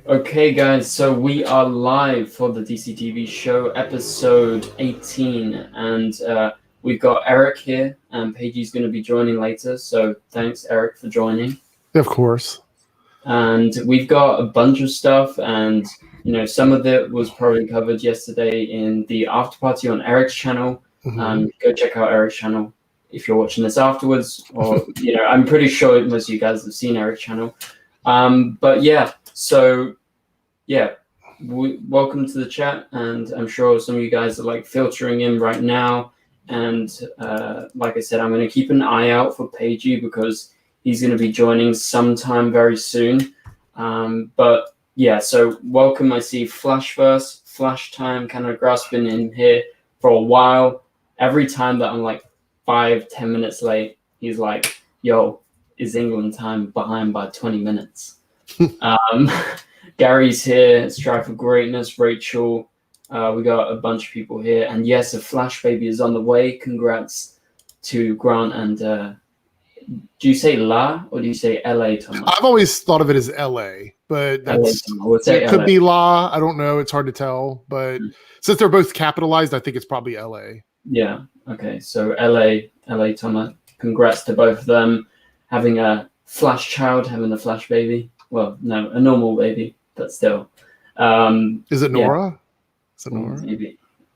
Okay, guys, so we are live for the DCTV show, episode 18, and we've got Eric here, and Pagey's going to be joining later, so thanks, Eric, for joining. Of course. And we've got a bunch of stuff, and, some of it was probably covered yesterday in the after party on Eric's channel. Go check out Eric's channel if you're watching this afterwards, or, I'm pretty sure most of you guys have seen Eric's channel. But yeah, so yeah, welcome to the chat, and I'm sure some of you guys are like filtering in right now. And like I said, I'm going to keep an eye out for Pagey because he's going to be joining sometime very soon. But yeah, so welcome. I see Flashverse, Flash Time, kind of grasping in here for a while. Every time that I'm like 5-10 minutes late, he's like, "Yo, is England time behind by 20 minutes?" Gary's here, Strive for Greatness, Rachel. We got a bunch of people here. And yes, a Flash baby is on the way. Congrats to Grant and do you say La or do you say LA, Thomas? I've always thought of it as LA, but it could be La. I don't know. It's hard to tell. But since they're both capitalized, I think it's probably LA. Yeah. Okay. So LA, Thomas. Congrats to both of them. Having a Flash child, having a Flash baby. Well, no, a normal baby. But still, is it Nora? Yeah. Is it Nora?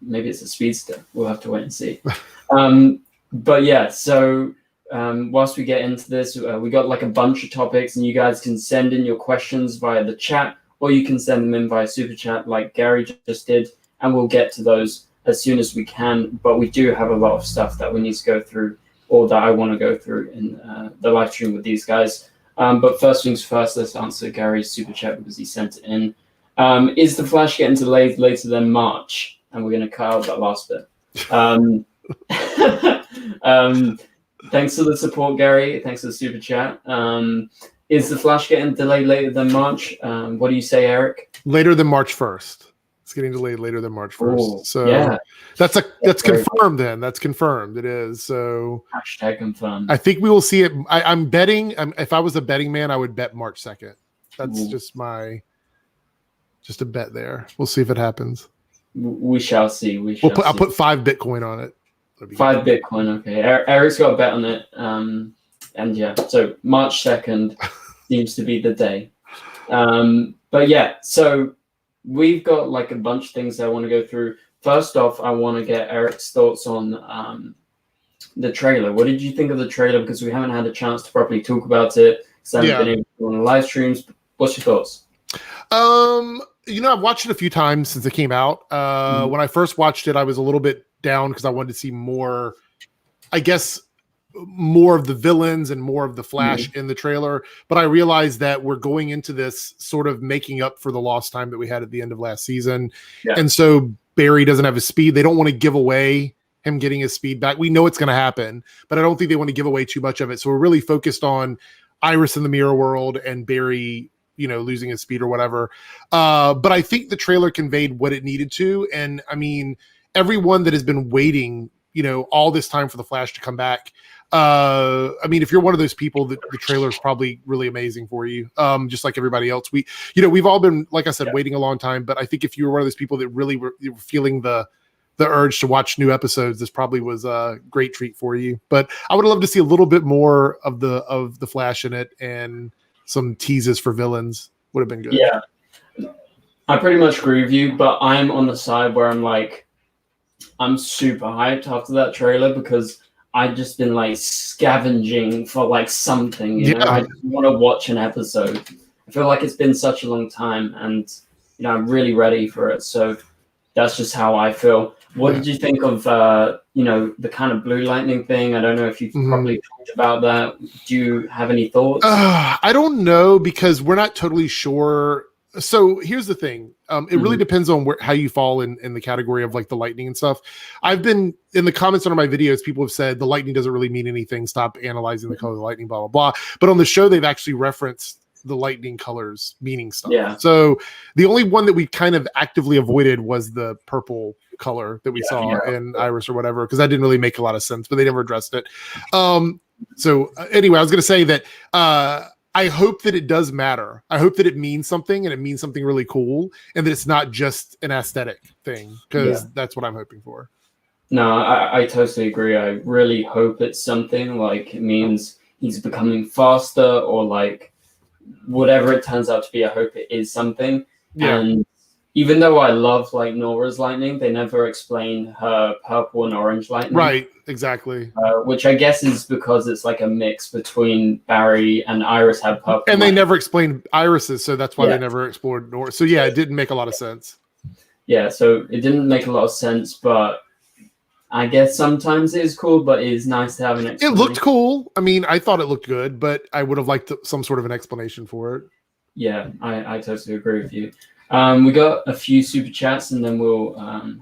Maybe it's a speedster. We'll have to wait and see. But yeah, so whilst we get into this, we got like a bunch of topics, and you guys can send in your questions via the chat, or you can send them in via super chat, like Gary just did, and we'll get to those as soon as we can. But we do have a lot of stuff that we need to go through, or that I want to go through in the live stream with these guys. But first things first, let's answer Gary's super chat because he sent it in. Is the Flash getting delayed later than March? And we're going to cut out that last bit. Thanks for the support, Gary. Thanks for the super chat. Is the Flash getting delayed later than March? What do you say, Eric? Later than March 1st. It's getting delayed later than March 1st. Ooh, so yeah. that's confirmed then. That's confirmed. It is. So hashtag confirmed. I think we will see it. I'm betting. If I was a betting man, I would bet March 2nd. That's just a bet there. We'll see if it happens. We shall see. I'll put 5 Bitcoin on it. 5 Bitcoin. Okay. Eric's got a bet on it. And yeah, so March 2nd seems to be the day. But yeah, so we've got like a bunch of things I want to go through. First off, I want to get Eric's thoughts on the trailer. What did you think of the trailer? Because we haven't had a chance to properly talk about it. So I haven't been able to do on the live streams. What's your thoughts? I've watched it a few times since it came out. When I first watched it, I was a little bit down because I wanted to see more, I guess, more of the villains and more of the Flash in the trailer. But I realized that we're going into this sort of making up for the lost time that we had at the end of last season. Yeah. And so Barry doesn't have his speed. They don't want to give away him getting his speed back. We know it's going to happen, but I don't think they want to give away too much of it. So we're really focused on Iris in the mirror world and Barry, losing his speed or whatever. But I think the trailer conveyed what it needed to. And I mean, everyone that has been waiting, all this time for the Flash to come back. I mean, if you're one of those people, the trailer is probably really amazing for you. Just like everybody else, we've all been, like I said, waiting a long time. But I think if you were one of those people that really were feeling the urge to watch new episodes, this probably was a great treat for you. But I would love to see a little bit more of the Flash in it, and some teases for villains would have been good. Yeah, I pretty much agree with you, but I'm on the side where I'm super hyped after that trailer because I've just been like scavenging for like something, I just want to watch an episode. I feel like it's been such a long time, and I'm really ready for it. So that's just how I feel. What did you think of the kind of blue lightning thing? I don't know if you've probably talked about that. Do you have any thoughts? I don't know, because we're not totally sure. So here's the thing. It really depends on how you fall in the category of like the lightning and stuff. I've been in the comments under my videos, people have said the lightning doesn't really mean anything. Stop analyzing the color of the lightning, blah, blah, blah. But on the show, they've actually referenced the lightning colors meaning stuff. Yeah. So the only one that we kind of actively avoided was the purple color that we saw in Iris or whatever, because that didn't really make a lot of sense, but they never addressed it. So anyway, I was going to say that I hope that it does matter. I hope that it means something and it means something really cool and that it's not just an aesthetic thing, because that's what I'm hoping for. No, I totally agree. I really hope it's something like it means he's becoming faster or like whatever it turns out to be. I hope it is something. Yeah. And even though I love like Nora's lightning, they never explain her purple and orange lightning. Right, exactly. Which I guess is because it's like a mix between Barry and Iris have purple. And they never explained Iris's, so that's why they never explored Nora. So yeah, it didn't make a lot of sense. Yeah, so it didn't make a lot of sense, but I guess sometimes it is cool, but it is nice to have an explanation. It looked cool. I mean, I thought it looked good, but I would have liked some sort of an explanation for it. Yeah, I totally agree with you. We got a few super chats, and then we'll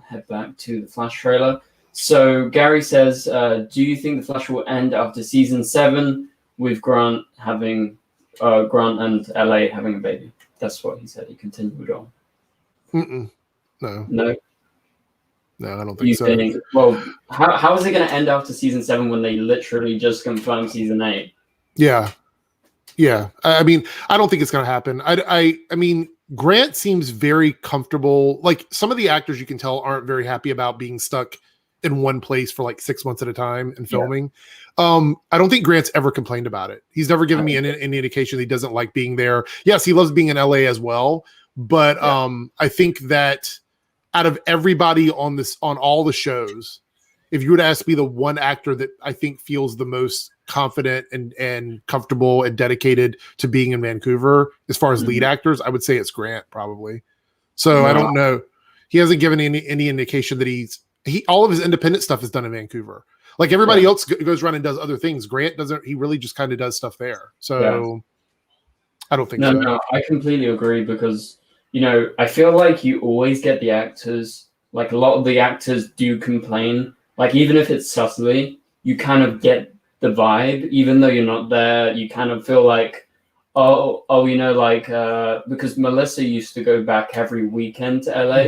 head back to the Flash trailer. So Gary says, do you think the Flash will end after season 7 with Grant and LA having a baby? That's what he said. He continued on. No, I don't think so. Well, how is it going to end after season 7 when they literally just confirmed season 8? Yeah. I mean, I don't think it's going to happen. I mean, Grant seems very comfortable. Like, some of the actors you can tell aren't very happy about being stuck in one place for like 6 months at a time and filming. I don't think Grant's ever complained about it. He's never given me any indication that he doesn't like being there. Yes, he loves being in LA as well, but I think that out of everybody on all the shows, if you were to ask me the one actor that I think feels the most confident and comfortable and dedicated to being in Vancouver as far as lead actors, I would say it's Grant probably. So I don't know. He hasn't given any indication that all of his independent stuff is done in Vancouver. Like everybody else goes around and does other things. Grant doesn't. He really just kind of does stuff there. So I don't think so. No, I completely agree because, I feel like you always get the actors, like a lot of the actors do complain. Like even if it's subtly, you kind of get the vibe, even though you're not there, you kind of feel like, because Melissa used to go back every weekend to LA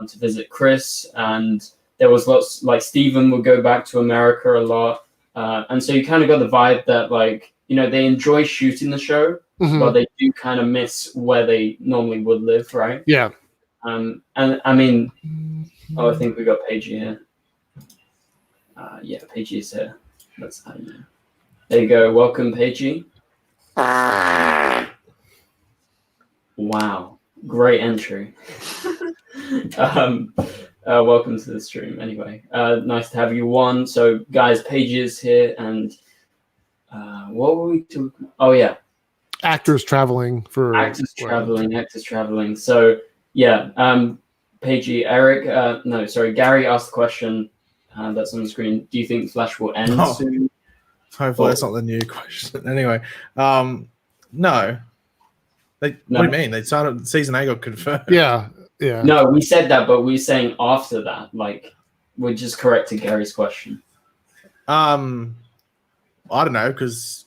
to visit Chris, and there was lots, like Steven would go back to America a lot. And so you kind of got the vibe that like, they enjoy shooting the show, but they do kind of miss where they normally would live, right? Yeah. And I mean, I think we got Pagey here. Pagey is here. That's how you know. There you go. Welcome, Pagey. Wow. Great entry. Welcome to the stream. Anyway, nice to have you on. So, guys, Pagey is here, and what were we talking? Oh, yeah. Actors traveling. Actors traveling. So, yeah. Pagey, Gary asked the question that's on the screen. Do you think Flash will end soon? Hopefully that's not the new question. Anyway, no. What do you mean? They started season 8 got confirmed. Yeah. No, we said that, but we're saying after that, like we're just correcting Gary's question. I don't know, because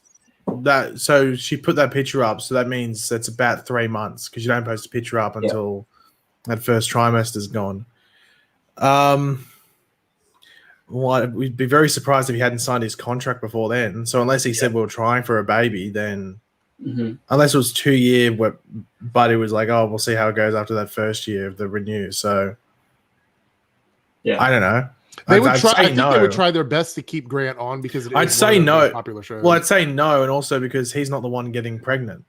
so she put that picture up, so that means that's about 3 months, because you don't post a picture up until that first trimester is gone. Well, we'd be very surprised if he hadn't signed his contract before then. So unless he said we were trying for a baby, then unless it was 2 year, but it was like, we'll see how it goes after that first year of the renew. So I don't know. They would try. I think they would try their best to keep Grant on because I'd say no. Popular shows. Well, I'd say no, and also because he's not the one getting pregnant.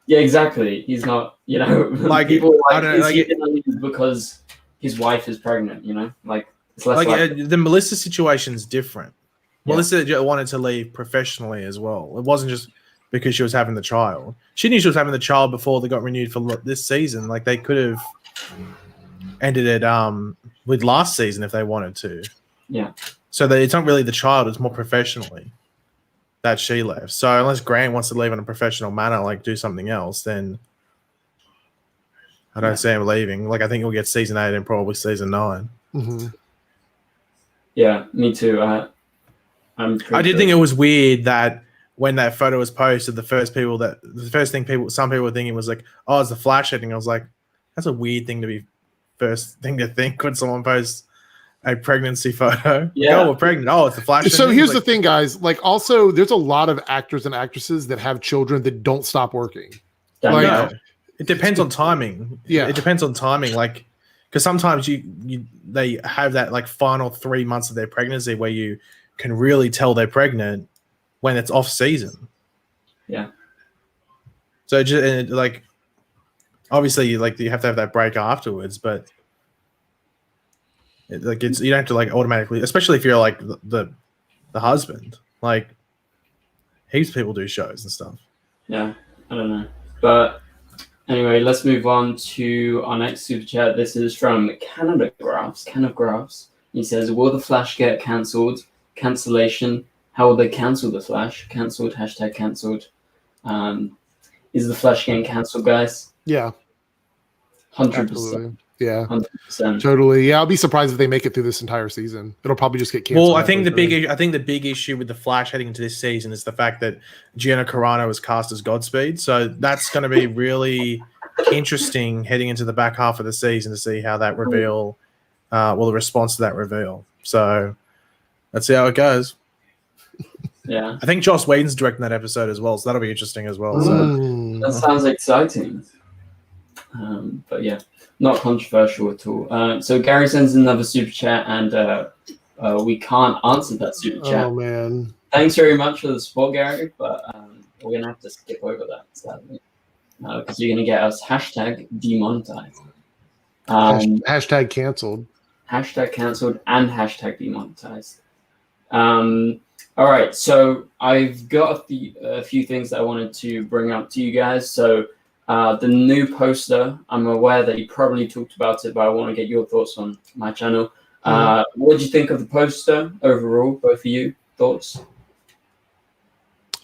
Yeah, exactly. He's not. Like people like, is he going to leave because his wife is pregnant? Like. The Melissa situation's different. Melissa wanted to leave professionally as well. It wasn't just because she was having the child. She knew she was having the child before they got renewed for this season. Like they could have ended it with last season if they wanted to. Yeah. So it's not really the child; it's more professionally that she left. So unless Grant wants to leave in a professional manner, like do something else, then I don't see him leaving. Like I think he'll get season 8 and probably season 9. Yeah, me too. I did think it was weird that when that photo was posted, some people were thinking was like, it's the Flash heading. I was like, that's a weird thing to be first thing to think when someone posts a pregnancy photo. Yeah. Oh, we're pregnant. Oh, it's the Flash. So here's the thing, guys. Like, also, there's a lot of actors and actresses that have children that don't stop working. Like, No, it depends on timing. Yeah. It depends on timing. Like, because sometimes they have that like final 3 months of their pregnancy where you can really tell they're pregnant when it's off season. Yeah. So just like, obviously, like you have to have that break afterwards, but you don't have to like automatically, especially if you're like the husband. Like, heaps of people do shows and stuff. Yeah, I don't know, but anyway, let's move on to our next super chat. This is from Canada Graphs. He says, "Will the Flash get cancelled? Cancellation. How will they cancel the Flash? Cancelled. Hashtag cancelled. Is the Flash getting cancelled, guys? Yeah. 100%. Yeah. 100%. Totally. Yeah, I'll be surprised if they make it through this entire season. It'll probably just get canceled. Well, I think the big issue with the Flash heading into this season is the fact that Gina Carano was cast as Godspeed. So that's going to be really interesting heading into the back half of the season to see how that reveal, the response to that reveal. So let's see how it goes. Yeah. I think Joss Whedon's directing that episode as well, so that'll be interesting as well. So that sounds exciting. But yeah, not controversial at all. So Gary sends another super chat, and we can't answer that super chat. Oh man! Thanks very much for the support, Gary, but we're gonna have to skip over that sadly, because you're gonna get us hashtag demonetized, Hashtag canceled, hashtag cancelled, and hashtag demonetized. All right, so I've got a few things that I wanted to bring up to you guys. So. The new poster, I'm aware that you probably talked about it, but I want to get your thoughts on my channel. What did you think of the poster overall, both of you? Thoughts?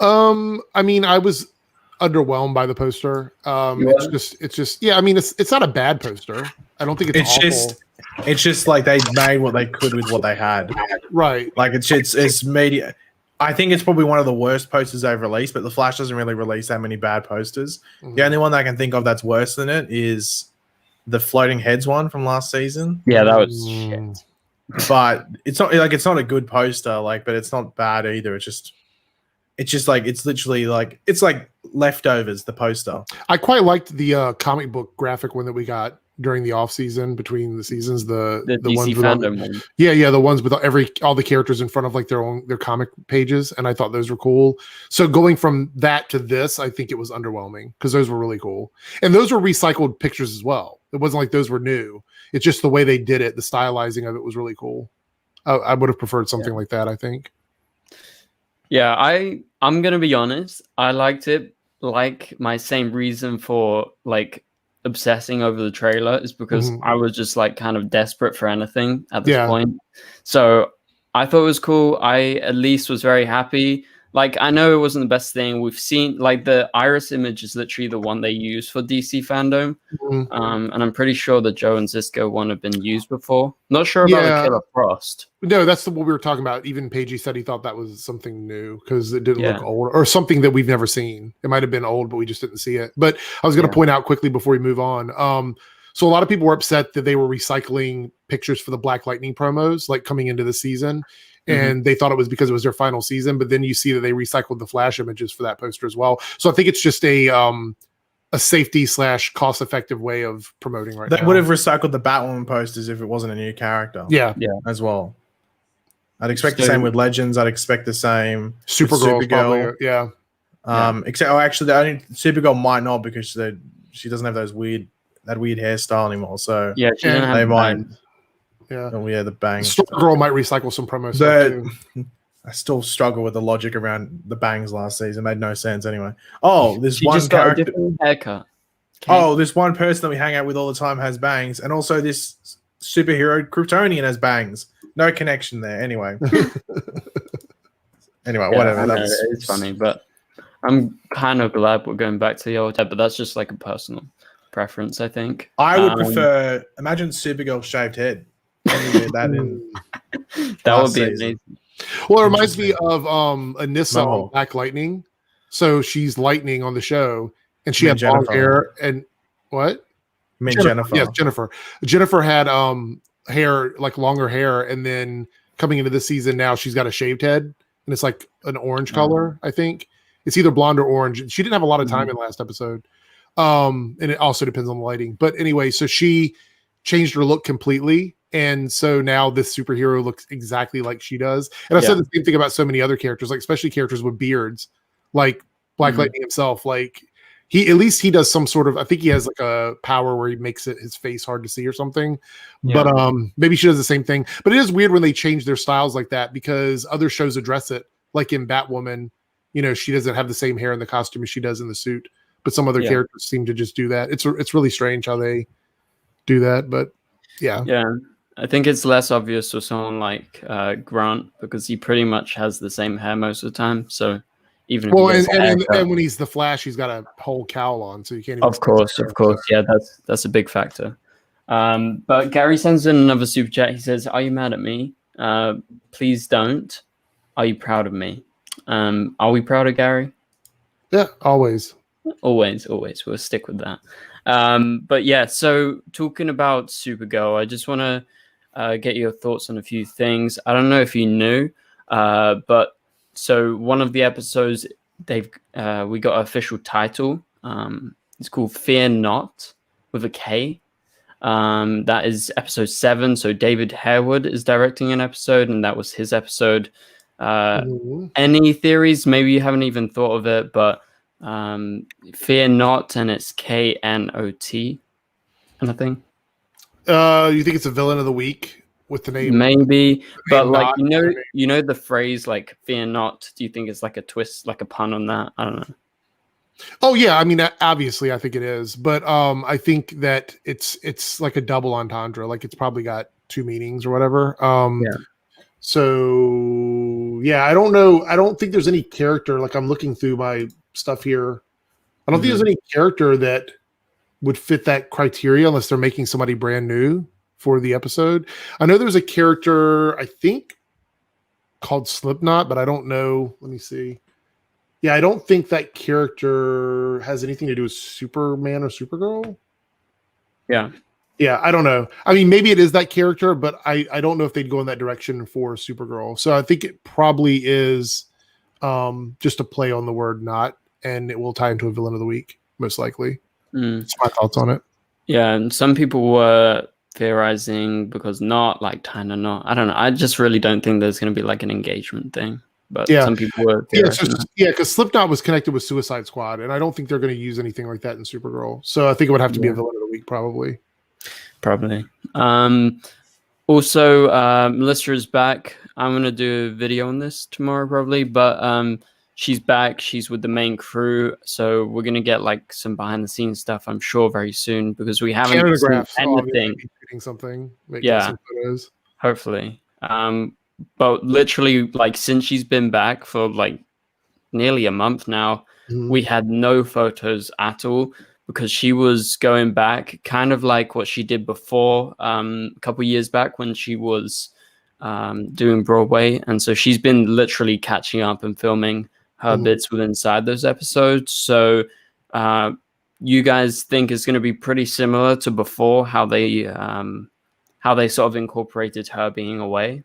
I mean, I was underwhelmed by the poster. It's just yeah, I mean, it's not a bad poster. I don't think it's awful. It's just like they made what they could with what they had. Right. Like it's media. I think it's probably one of the worst posters they've released, but the Flash doesn't really release that many bad posters. The only one that I can think of that's worse than it is the floating heads one from last season. Yeah, that was shit. But it's not a good poster, but it's not bad either. It's just like it's literally like it's like leftovers, the poster. I quite liked the comic book graphic one that we got during the off season between the seasons, the DC ones with fandom one. Yeah, the ones with all the characters in front of like their comic pages, and I thought those were cool. So going from that to this, I think it was underwhelming because those were really cool, and those were recycled pictures as well. It wasn't like those were new. It's just the way they did it, the stylizing of it was really cool. I would have preferred something like that, I think. Yeah, I'm gonna be honest. I liked it. Like my same reason for like obsessing over the trailer is because I was just like kind of desperate for anything at this point. So I thought it was cool. I at least was very happy. Like, I know it wasn't the best thing. We've seen like the Iris image is literally the one they use for DC fandom. And I'm pretty sure the Joe and Zisco one have been used before. Not sure about the Killer Frost. No, that's what we were talking about. Even Pagey said he thought that was something new because it didn't look old or something that we've never seen. It might have been old, but we just didn't see it. But I was going to point out quickly before we move on. So a lot of people were upset that they were recycling pictures for the Black Lightning promos, like coming into the season. And they thought it was because it was their final season, but then you see that they recycled the Flash images for that poster as well. So I think it's just a safety / cost effective way of promoting right now. They would have recycled the Batwoman posters if it wasn't a new character. Yeah. As well. I'd expect the same with Legends. I'd expect the same. Supergirl. Probably, yeah. Except, actually, the only Supergirl might not because she doesn't have that weird hairstyle anymore. So yeah, she doesn't have bangs. Yeah. Oh yeah, the bangs. Supergirl might recycle some promo stuff too. I still struggle with the logic around the bangs last season. It made no sense anyway. Oh, this she one just got character. a different haircut. Okay. Oh, this one person that we hang out with all the time has bangs, and also this superhero Kryptonian has bangs. No connection there. Anyway. Whatever. It's funny, but I'm kind of glad we're going back to the old type, but that's just like a personal preference, I think. I would prefer. Imagine Supergirl shaved head. That would be amazing. Well, it reminds me of Anissa on Black Lightning. So she's Lightning on the show, and she had long hair. And what? Jennifer. Yes, Jennifer. Jennifer had hair, like longer hair, and then coming into this season now she's got a shaved head and it's like an orange color. I think it's either blonde or orange. She didn't have a lot of time in the last episode. And it also depends on the lighting. But anyway, so she changed her look completely. And so now this superhero looks exactly like she does. And I've said the same thing about so many other characters, like especially characters with beards, like Black Lightning himself. Like at least he does some sort of, I think he has like a power where he makes his face hard to see or something. But maybe she does the same thing. But it is weird when they change their styles like that, because other shows address it. Like in Batwoman, you know, she doesn't have the same hair in the costume as she does in the suit. But some other characters seem to just do that. It's really strange how they do that. But yeah. I think it's less obvious for someone like Grant, because he pretty much has the same hair most of the time. So even if and when he's the Flash, he's got a whole cowl on, so you can't even. Of course, yeah, that's a big factor. But Gary sends in another super chat. He says, "Are you mad at me? Please don't. Are you proud of me? Are we proud of Gary? Yeah, always. Always. We'll stick with that. But yeah, so talking about Supergirl, I just want to get your thoughts on a few things. I don't know if you knew, but so one of the episodes we got an official title. It's called Fear Not with a K. That is episode 7. So David Harewood is directing an episode, and that was his episode. Any theories? Maybe you haven't even thought of it, but Fear Not, and it's KNOT kind of thing. You think it's a villain of the week with the name? Maybe, but like you know the phrase like "Fear Not." Do you think it's like a twist, like a pun on that? I don't know. Oh yeah, I mean obviously I think it is, but I think that it's like a double entendre. Like it's probably got 2 meanings or whatever. So yeah, I don't know. I don't think there's any character. Like I'm looking through my stuff here. I don't think there's any character that would fit that criteria unless they're making somebody brand new for the episode. I know there's a character, I think, called Slipknot, but I don't know. Let me see. Yeah, I don't think that character has anything to do with Superman or Supergirl. Yeah, I don't know. I mean, maybe it is that character, but I don't know if they'd go in that direction for Supergirl. So I think it probably is just a play on the word "not," and it will tie into a villain of the week, most likely. That's my thoughts on it. Yeah, and some people were theorizing because not like kind of not. I don't know. I just really don't think there's going to be like an engagement thing. But some people were theorizing. Because Slipknot was connected with Suicide Squad, and I don't think they're going to use anything like that in Supergirl. So I think it would have to be a villain of the week, probably. Also, Melissa is back. I'm going to do a video on this tomorrow, probably, but she's back. She's with the main crew, so we're gonna get like some behind the scenes stuff, I'm sure, very soon, because we haven't seen anything. Shooting something, some photos. Hopefully. But literally, like since she's been back for like nearly a month now, we had no photos at all, because she was going back, kind of like what she did before, a couple years back when she was doing Broadway, and so she's been literally catching up and filming her bits with inside those episodes. So you guys think it's going to be pretty similar to before, how they sort of incorporated her being away?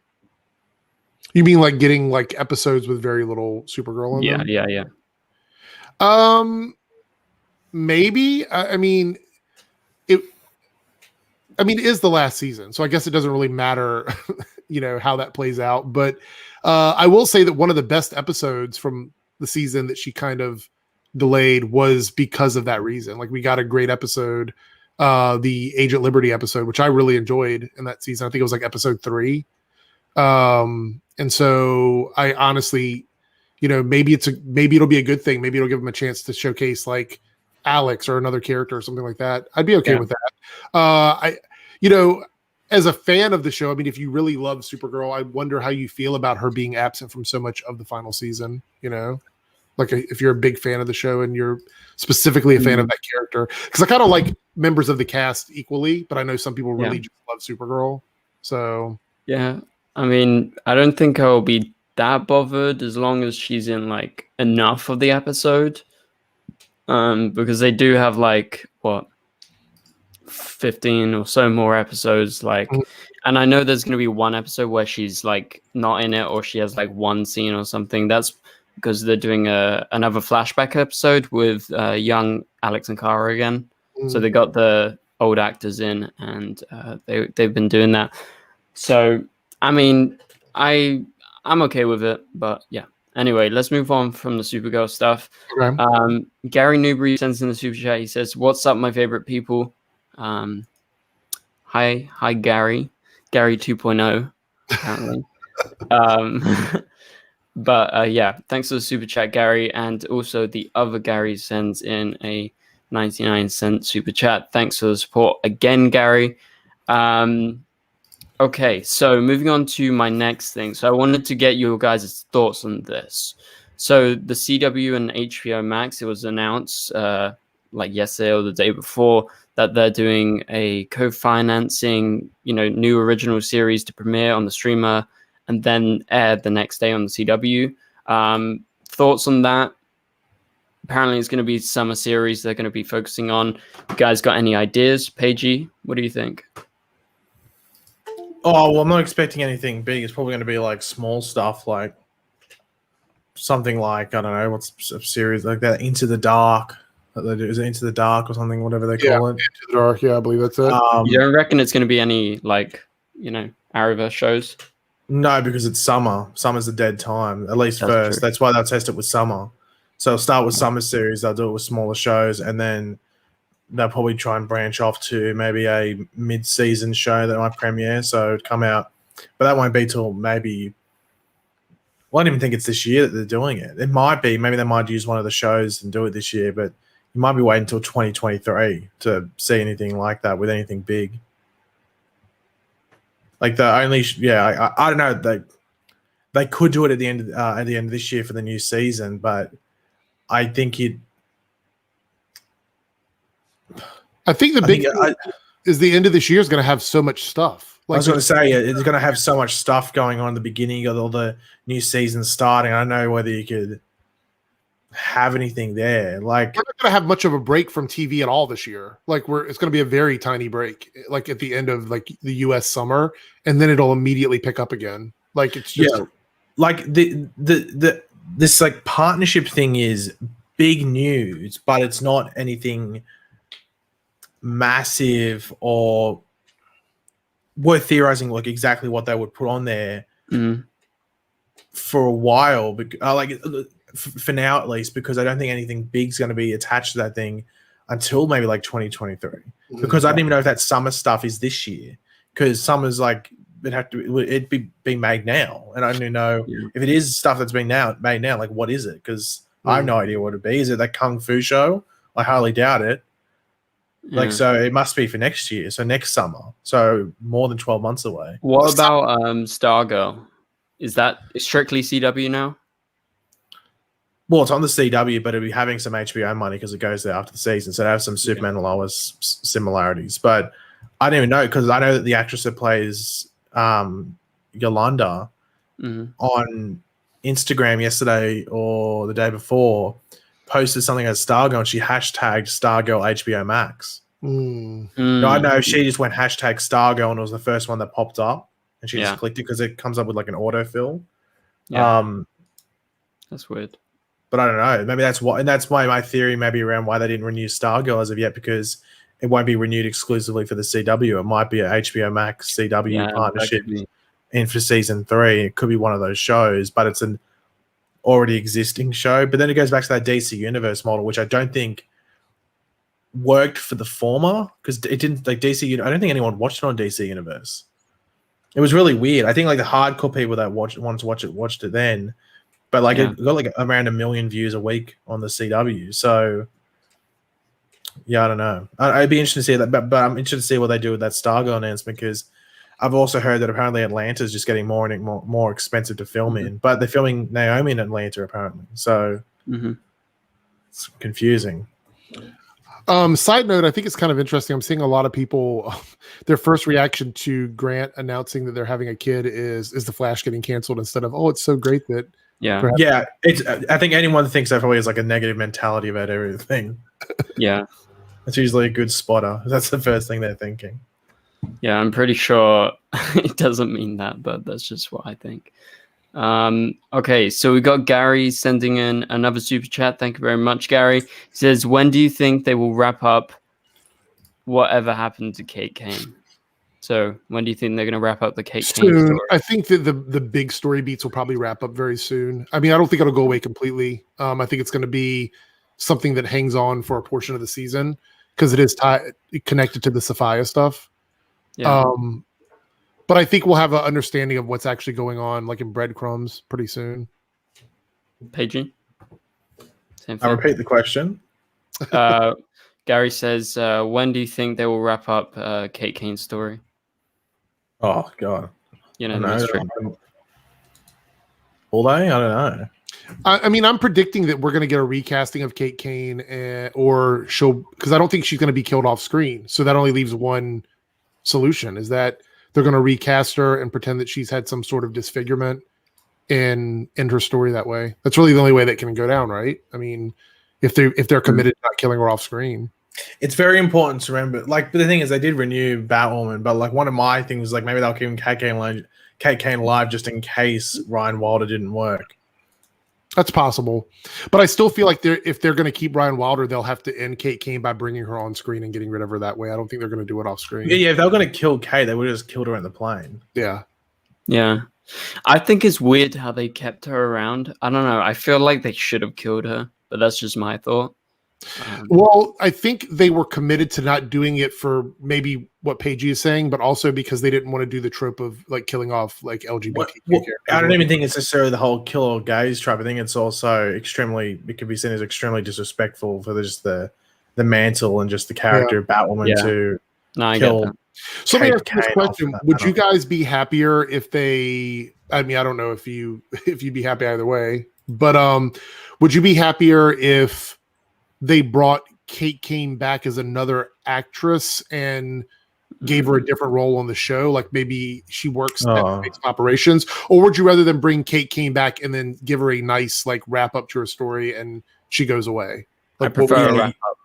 You mean like getting like episodes with very little Supergirl in them? Yeah. Maybe. I mean, it is the last season, so I guess it doesn't really matter, how that plays out. But I will say that one of the best episodes from the season that she kind of delayed was because of that reason. Like we got a great episode, the Agent Liberty episode, which I really enjoyed in that season. I think it was like episode 3. And so I honestly, maybe it'll be a good thing. Maybe it'll give them a chance to showcase like Alex or another character or something like that. I'd be okay with that. As a fan of the show, I mean, if you really love Supergirl, I wonder how you feel about her being absent from so much of the final season, like if you're a big fan of the show and you're specifically a fan of that character, because I kind of like members of the cast equally, but I know some people really just love Supergirl. So yeah, I mean, I don't think I'll be that bothered as long as she's in like enough of the episode, because they do have like 15 or so more episodes. Like, and I know there's going to be one episode where she's like not in it, or she has like one scene or something. That's because they're doing another flashback episode with young Alex and Kara again. So they got the old actors in, and they've been doing that. So I mean, I'm okay with it, but yeah. Anyway, let's move on from the Supergirl stuff. Okay. Gary Newbury sends in the super chat. He says, "What's up, my favorite people? Hi, Gary 2.0, apparently." But yeah, thanks for the super chat, Gary, and also the other Gary sends in a 99-cent super chat. Thanks for the support again, Gary. Okay, so moving on to my next thing. So I wanted to get your guys' thoughts on this. So the CW and HBO Max, it was announced like yesterday or the day before that they're doing a co-financing, new original series to premiere on the streamer and then air the next day on the CW. Thoughts on that? Apparently it's going to be summer series they're going to be focusing on. You guys got any ideas? Pagey, what do you think? Oh, well, I'm not expecting anything big. It's probably going to be like small stuff, like something like, I don't know, what's a series like that, Into the Dark. Is it Into the Dark or something, whatever they call it? Into the Dark, yeah, I believe that's it. You don't reckon it's going to be any, like, Arrowverse shows? No, because it's summer. Summer's a dead time, at least That's first. true. That's why they'll test it with summer. So they'll start with summer series, they'll do it with smaller shows, and then they'll probably try and branch off to maybe a mid-season show that might premiere, so it'd come out. But that won't be till maybe... Well, I don't even think it's this year that they're doing it. It might be. Maybe they might use one of the shows and do it this year, but you might be waiting until 2023 to see anything like that with anything big. Like the only... I don't know. They could do it at the end of this year for the new season, but I think it... I think the big thing is the end of this year is going to have so much stuff. I was going to say, it's going to have so much stuff going on at the beginning of all the new seasons starting. I don't know whether you could have anything there. Like, we're not going to have much of a break from TV at all this year. Like, it's going to be a very tiny break, like at the end of like the U.S. summer, and then it'll immediately pick up again. Like, it's just like this like partnership thing is big news, but it's not anything massive or worth theorizing like exactly what they would put on there for a while, for now at least, because I don't think anything big's going to be attached to that thing until maybe like 2023. Because I don't even know if that summer stuff is this year, because summer's like it'd be being made now, and I don't even know if it is stuff that's being made now. Like, what is it? Because I have no idea what it'd be. Is it that Kung Fu show? I highly doubt it. Like, so it must be for next year, so next summer, so more than 12 months away. What about Stargirl? Is that strictly CW now? Well, it's on the CW, but it'll be having some HBO money because it goes there after the season, so it has some Superman and Lois similarities. But I don't even know, because I know that the actress that plays Yolanda on Instagram yesterday or the day before posted something as Stargirl, and she hashtagged Stargirl HBO Max. No, I know she just went hashtag Stargirl, and it was the first one that popped up, and she just clicked it because it comes up with like an autofill. That's weird. But I don't know. Maybe that's why, and that's why my theory maybe around why they didn't renew Stargirl as of yet, because it won't be renewed exclusively for the CW. It might be a HBO Max CW partnership in for season 3. It could be one of those shows, but it's an already existing show. But then it goes back to that DC Universe model, which I don't think worked for the former, because it didn't, like, DC. I don't think anyone watched it on DC Universe. It was really weird. I think like the hardcore people that wanted to watch it watched it then, but like it got like around 1 million views a week on the CW. So yeah, I don't know. I'd be interested to see that, but I'm interested to see what they do with that Stargirl announcement, because I've also heard that apparently Atlanta is just getting more and more expensive to film in, but they're filming Naomi in Atlanta apparently. So it's confusing. Side note, I think it's kind of interesting. I'm seeing a lot of people, their first reaction to Grant announcing that they're having a kid is the Flash getting canceled, instead of, oh, it's so great that. It's. I think anyone that thinks that probably has like a negative mentality about everything. Yeah. That's usually a good spotter. That's the first thing they're thinking. Yeah, I'm pretty sure it doesn't mean that, but that's just what I think. Okay, so we got Gary sending in another super chat. Thank you very much, Gary. He says, when do you think they will wrap up whatever happened to Kate Kane? So when do you think they're going to wrap up the Kate Kane story? I think that the big story beats will probably wrap up very soon. I mean, I don't think it'll go away completely. I think it's going to be something that hangs on for a portion of the season because it is connected to the Sophia stuff. Yeah. But I think we'll have an understanding of what's actually going on, like in breadcrumbs, pretty soon. Pagey? Same I'll thing. repeat the question. Gary says, when do you think they will wrap up Kate Kane's story? Oh, God. You know, I the don't mystery. know. Will they? I don't know. I mean, I'm predicting that we're going to get a recasting of Kate Kane, or she'll, because I don't think she's going to be killed off screen. So that only leaves one solution, is that they're going to recast her and pretend that she's had some sort of disfigurement and end her story that way. That's really the only way that can go down, right? I mean, if they're committed to not killing her off screen. It's very important to remember. Like, but the thing is, they did renew Batwoman, but like one of my things was like maybe they'll keep Kate Kane alive just in case Ryan Wilder didn't work. That's possible, but I still feel like if they're going to keep Ryan Wilder, they'll have to end Kate Kane by bringing her on screen and getting rid of her that way. I don't think they're going to do it off screen. Yeah. If they were going to kill Kate, they would have just killed her in the plane. Yeah. Yeah. I think it's weird how they kept her around. I don't know. I feel like they should have killed her, but that's just my thought. Well, I think they were committed to not doing it for maybe what Pagey is saying, but also because they didn't want to do the trope of like killing off like LGBT characters. I don't even think it's necessarily the whole kill or gays trope. I think it's also it could be seen as extremely disrespectful for just the mantle and just the character of Batwoman to kill. Get that. So let me ask you this question: would you guys be happier if they? I mean, I don't know if you'd be happy either way, but would you be happier if they brought Kate Kane back as another actress and gave her a different role on the show? Like maybe she works at base operations, or would you rather than bring Kate Kane back and then give her a nice like wrap up to her story and she goes away? Like, I prefer a wrap up.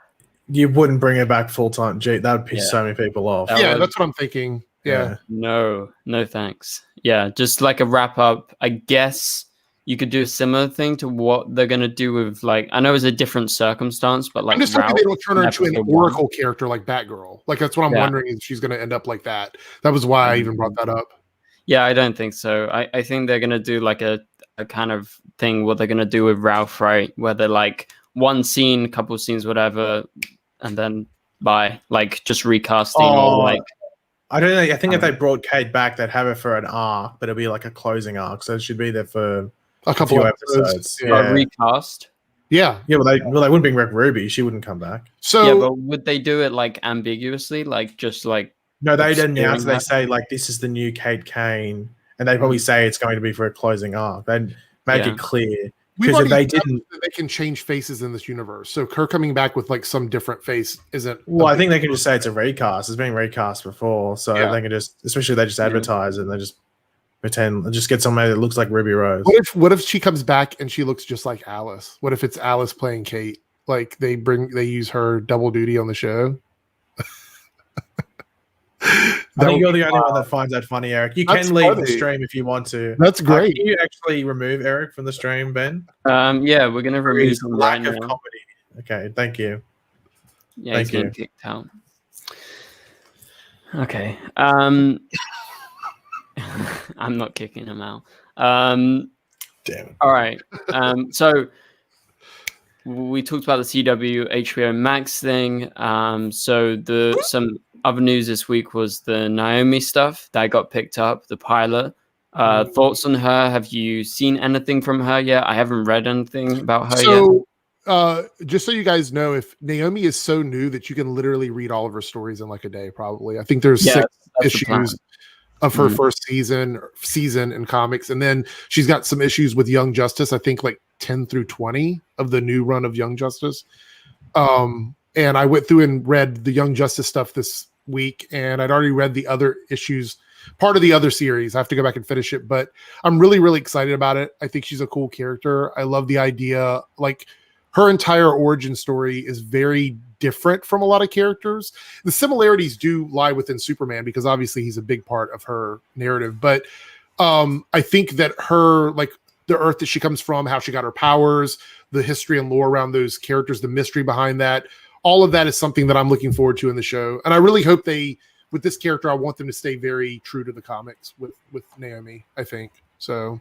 You wouldn't bring her back full time. Gee, that would piss so many people off. Yeah, that's what I'm thinking. Yeah. No thanks. Yeah, just like a wrap up. I guess you could do a similar thing to what they're gonna do with like I know it's a different circumstance, but like I'm just hoping they don't turn her into an Oracle character like Batgirl. Like that's what I'm wondering if she's gonna end up like that. That was why I even brought that up. Yeah, I don't think so. I think they're gonna do like a kind of thing what they're gonna do with Ralph, right? Where they're like one scene, couple scenes, whatever, and then bye. Like just recasting or like I don't know. I think if they brought Kate back, they'd have her for an arc, but it'll be like a closing arc. So it should be there for a couple of episodes. Yeah. Recast. Yeah. Yeah, well, they wouldn't bring back Ruby. She wouldn't come back. So yeah, but would they do it like ambiguously, like just like? No, they didn't announce. They say like this is the new Kate Kane, and they probably say it's going to be for a closing arc. They'd make it clear. Because if they didn't, they can change faces in this universe. So Kerr coming back with like some different face isn't. Well, I think they can just say it's a recast. It's been recast before, so they can just, especially if they just advertise it and they just pretend, just get somebody that looks like Ruby Rose. What if she comes back and she looks just like Alice? What if it's Alice playing Kate? Like they use her double duty on the show. I think you're the only one that finds that funny, Eric. You can leave the stream if you want to. That's great. Can you actually remove Eric from the stream, Ben? Yeah, we're gonna remove him right now. Comedy. Okay, thank you. Yeah, he's getting kicked out. Okay. I'm not kicking him out. Damn it. All right. So we talked about the CW HBO Max thing. So some other news this week was the Naomi stuff that got picked up, the pilot. Thoughts on her? Have you seen anything from her yet? I haven't read anything about her yet. Just so you guys know, if Naomi is so new that you can literally read all of her stories in like a day, probably. I think there's 6 issues of her first season in comics, and then she's got some issues with Young Justice. I think like 10 through 20 of the new run of Young Justice. And I went through and read the Young Justice stuff this week, and I'd already read the other issues, part of the other series. I have to go back and finish it, but I'm really, really excited about it. I think she's a cool character. I love the idea. Like her entire origin story is very different from a lot of characters. The similarities do lie within Superman because obviously he's a big part of her narrative. But I think that her, like the Earth that she comes from, how she got her powers, the history and lore around those characters, the mystery behind that, all of that is something that I'm looking forward to in the show. And I really hope with this character, I want them to stay very true to the comics with Naomi, I think. So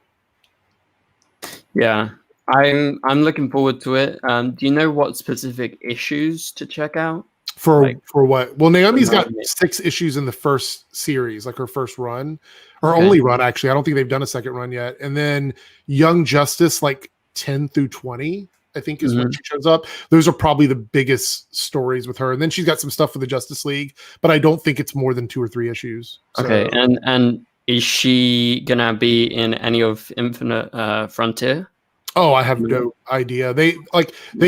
yeah, I'm looking forward to it. Do you know what specific issues to check out? For what? Well, Naomi's got Naomi. 6 issues in the first series, like her first run, or Okay. only run, actually. I don't think they've done a second run yet. And then Young Justice, like 10 through 20, I think is when she shows up. Those are probably the biggest stories with her. And then she's got some stuff for the Justice League, but I don't think it's more than 2 or 3 issues. So. Okay, and is she gonna be in any of Infinite Frontier? Oh, I have no idea. They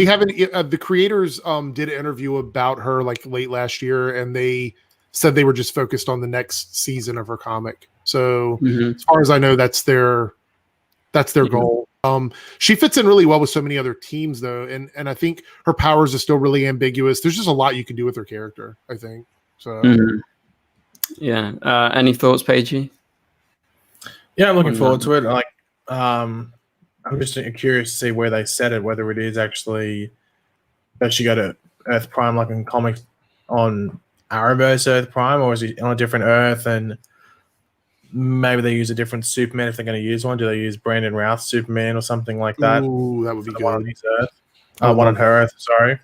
haven't. The creators did an interview about her like late last year, and they said they were just focused on the next season of her comic. So as far as I know, that's their goal. She fits in really well with so many other teams, though, and I think her powers are still really ambiguous. There's just a lot you can do with her character, I think. So yeah. Any thoughts, Pagey? Yeah, I'm looking forward to it. Like, I'm just curious to see where they set it, whether it is actually that she go to Earth Prime like in comics on Arrowverse Earth Prime, or is it on a different Earth and maybe they use a different Superman if they're going to use one? Do they use Brandon Routh's Superman or something like that? Ooh, that would be good. One on his Earth. One on her Earth, sorry.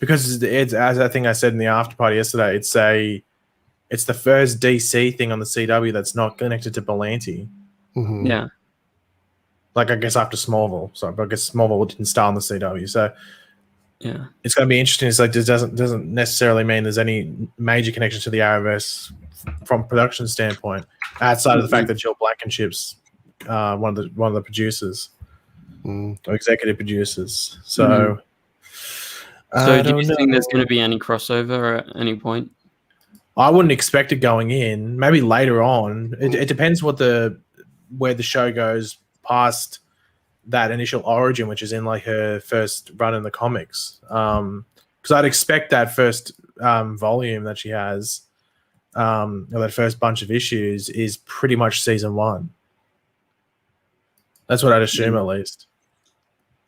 Because it's, as I think I said in the after party yesterday, it's the first DC thing on the CW that's not connected to Berlanti. Mm-hmm. Yeah. Like, I guess after Smallville. Sorry, but I guess Smallville didn't start on the CW. So yeah, it's going to be interesting. It's like this doesn't necessarily mean there's any major connection to the Arrowverse from production standpoint, outside of the fact that Jill Blankenship's one of the producers or executive producers. So, do you think there's going to be any crossover at any point? I wouldn't expect it going in. Maybe later on. It depends where the show goes past that initial origin, which is in like her first run in the comics. Because I'd expect that first volume that she has, or that first bunch of issues, is pretty much season 1. That's what I'd assume, at least.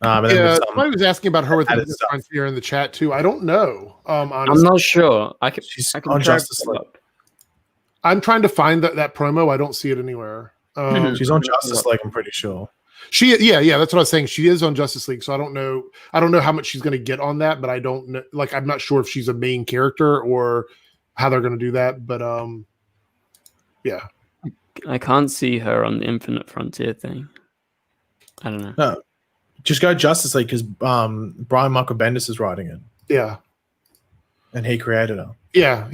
Yeah, somebody was asking about her with the Frontier in the chat too. I don't know. Honestly. I'm not sure. I can on Justice League. I'm trying to find that promo. I don't see it anywhere. She's on Justice League, I'm pretty sure. Yeah, that's what I was saying. She is on Justice League, so I don't know how much she's going to get on that, but I don't know. Like, I'm not sure if she's a main character or how they're going to do that. But yeah, I can't see her on the Infinite Frontier thing. I don't know. No, just go Justice League because Brian Michael Bendis is writing it. Yeah, and he created her. Yeah,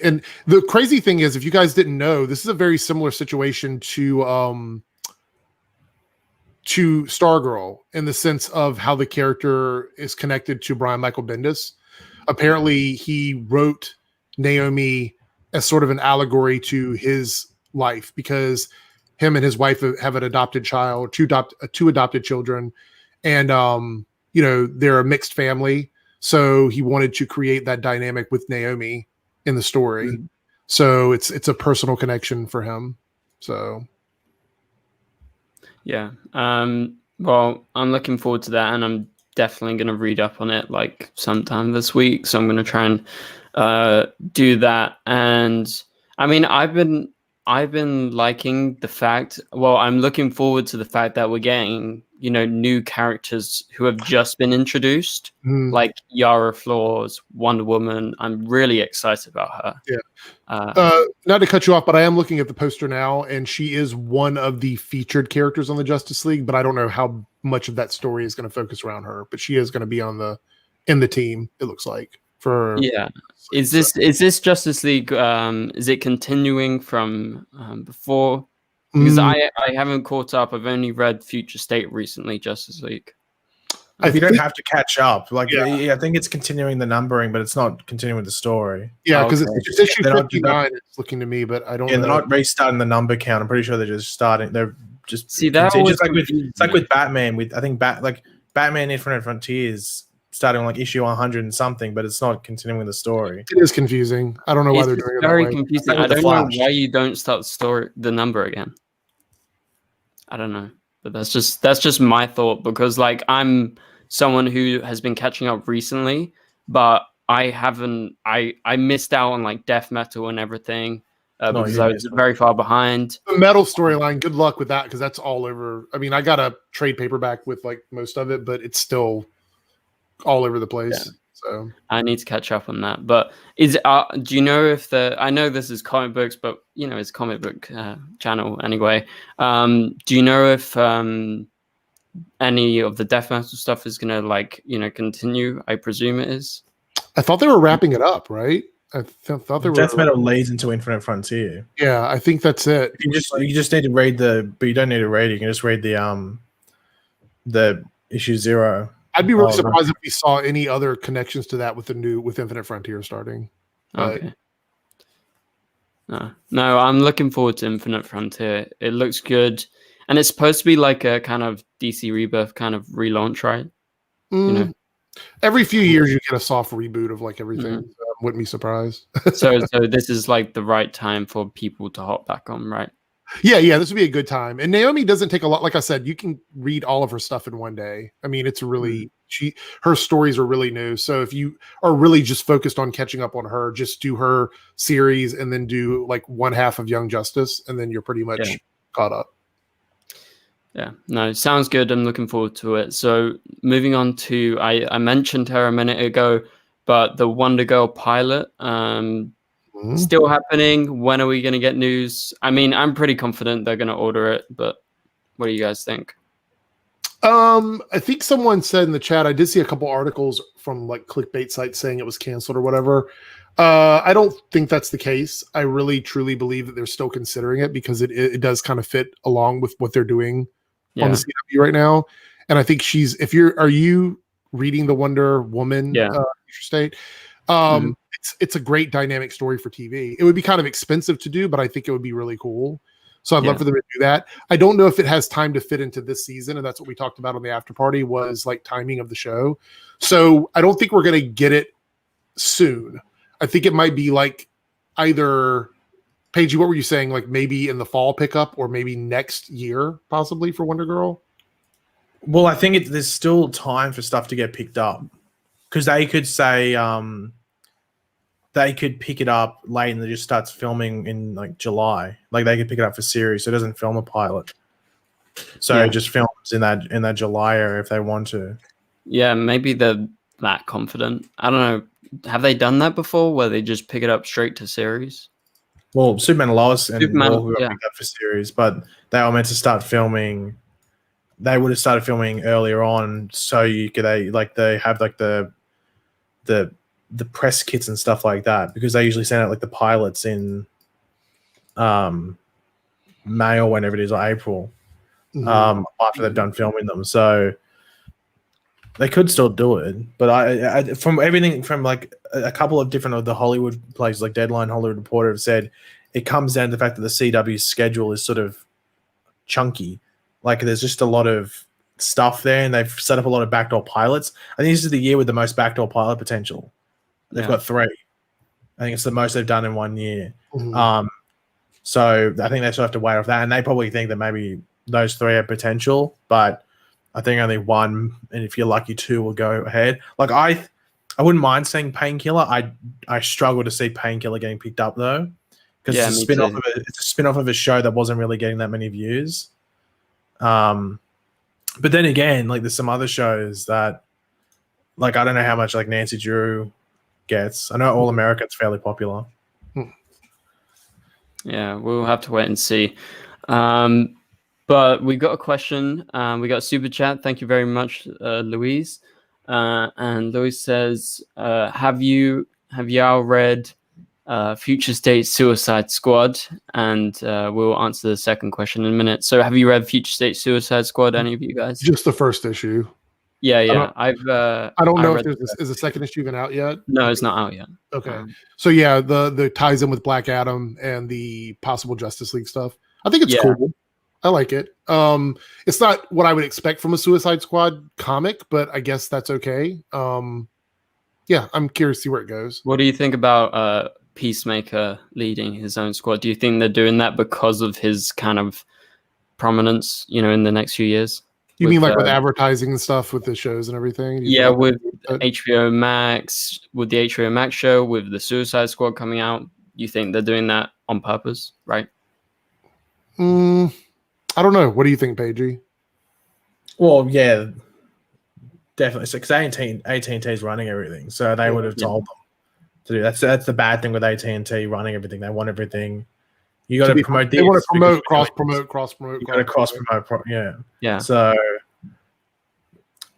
and the crazy thing is, if you guys didn't know, this is a very similar situation to Stargirl in the sense of how the character is connected to Brian Michael Bendis. Apparently, he wrote Naomi as sort of an allegory to his life because him and his wife have an adopted child, two adopted children, and they're a mixed family. So he wanted to create that dynamic with Naomi in the story. Mm-hmm. So it's a personal connection for him. So yeah. Well, I'm looking forward to that, and I'm definitely going to read up on it like sometime this week. So I'm going to try and do that. And I mean, I've been liking the fact. Well, I'm looking forward to the fact that we're getting new characters who have just been introduced, like Yara Flores, Wonder Woman. I'm really excited about her. Yeah. Not to cut you off, but I am looking at the poster now, and she is one of the featured characters on the Justice League. But I don't know how much of that story is going to focus around her. But she is going to be in the team. It looks like for Is this Justice League? Is it continuing from before? Because I haven't caught up. I've only read Future State recently, Justice League. You don't have to catch up. Like, I think it's continuing the numbering, but it's not continuing the story. Yeah, because it's issue 59. It's looking to me, but I don't know. They're not restarting the number count. I'm pretty sure they're just starting. They're just see that it's like with Batman. I think Batman Infinite Frontiers starting like issue 100 and something, but it's not continuing the story. It is confusing. I don't know why they're doing it that very way. confusing. I don't know why you don't start the number again. I don't know, but that's just my thought, because like I'm someone who has been catching up recently, but I haven't. I missed out on like death metal and everything because I was very far behind. The metal storyline. Good luck with that, because that's all over. I mean, I got a trade paperback with like most of it, but it's still all over the place. Yeah. So I need to catch up on that. But do you know if I know this is comic books, but you know, it's a comic book channel anyway. Do you know if any of the death metal stuff is gonna like, you know, continue? I presume it is. I thought they were wrapping it up, right? I thought they were. Death metal leads into Infinite Frontier. Yeah, I think that's it. You just need to read but you don't need to read it. You can just read the issue 0. I'd be really surprised if we saw any other connections to that with Infinite Frontier starting. Okay. No, I'm looking forward to Infinite Frontier. It looks good, and it's supposed to be like a kind of DC Rebirth kind of relaunch, right? You know, every few years you get a soft reboot of like everything. So I wouldn't be surprised. so this is like the right time for people to hop back on, right? Yeah, this would be a good time. And Naomi doesn't take a lot. Like I said, you can read all of her stuff in one day. I mean, it's really her stories are really new. So if you are really just focused on catching up on her, just do her series and then do like one half of Young Justice, and then you're pretty much caught up. Yeah, no, sounds good. I'm looking forward to it. So moving on to, I mentioned her a minute ago, but the Wonder Girl pilot, still happening. When are we going to get news? I mean, I'm pretty confident they're going to order it, but what do you guys think? I think someone said in the chat, I did see a couple articles from like clickbait sites saying it was canceled or whatever. I don't think that's the case. I really truly believe that they're still considering it, because it does kind of fit along with what they're doing on the CW right now. And I think are you reading the Wonder Woman State? It's a great dynamic story for TV. It would be kind of expensive to do, but I think it would be really cool. So I'd love for them to do that. I don't know if it has time to fit into this season, and that's what we talked about on the after party, was like timing of the show. So I don't think we're going to get it soon. I think it might be like either, Pagey, what were you saying? Like maybe in the fall pickup, or maybe next year possibly for Wonder Girl? Well, I think there's still time for stuff to get picked up, because they could say they could pick it up late and it just starts filming in like July. Like they could pick it up for series, so it doesn't film a pilot. So it just films in that July area if they want to. Yeah, maybe they're that confident. I don't know. Have they done that before, where they just pick it up straight to series? Well, Superman and Lois and Who got picked up for series, but they were meant to start filming. They would have started filming earlier on, so they have like the press kits and stuff like that, because they usually send out like the pilots in May or whenever it is, or April, after they've done filming them. So they could still do it, but I from everything from like a couple of different of the Hollywood places, like Deadline, Hollywood Reporter, have said it comes down to the fact that the CW schedule is sort of chunky. Like there's just a lot of stuff there, and they've set up a lot of backdoor pilots. I think this is the year with the most backdoor pilot potential. They've got 3. I think it's the most they've done in 1 year. So I think they still have to wait off that, and they probably think that maybe those 3 have potential, but I think only 1, and if you're lucky 2 will go ahead. Like I wouldn't mind saying Painkiller. I struggle to see Painkiller getting picked up though, because it's a spin-off of a show that wasn't really getting that many views. But then again, like there's some other shows that, like I don't know how much like Nancy Drew gets. I know All American's fairly popular. Yeah, we'll have to wait and see. But we got a question. We got a super chat. Thank you very much, Louise. And Louise says, "Have you all read Future State Suicide Squad?" And we'll answer the second question in a minute. So, have you read Future State Suicide Squad? Any of you guys? Just the first issue. Yeah. I don't know if is the second issue even out yet. No, it's not out yet. Okay. So yeah, the ties in with Black Adam and the possible Justice League stuff. I think it's cool. I like it. It's not what I would expect from a Suicide Squad comic, but I guess that's okay. Yeah, I'm curious to see where it goes. What do you think about Peacemaker leading his own squad? Do you think they're doing that because of his kind of prominence, in the next few years? You mean like with advertising and stuff with the shows and everything? Yeah, with HBO Max, with the HBO Max show, with the Suicide Squad coming out, you think they're doing that on purpose, right? I don't know. What do you think, Pagey? Well, yeah, definitely. So, because AT&T is running everything, so they would have told them to do. That's the bad thing with AT&T running everything. They want everything. You got to promote. They want to promote, cross promote. You got to cross promote. Yeah. So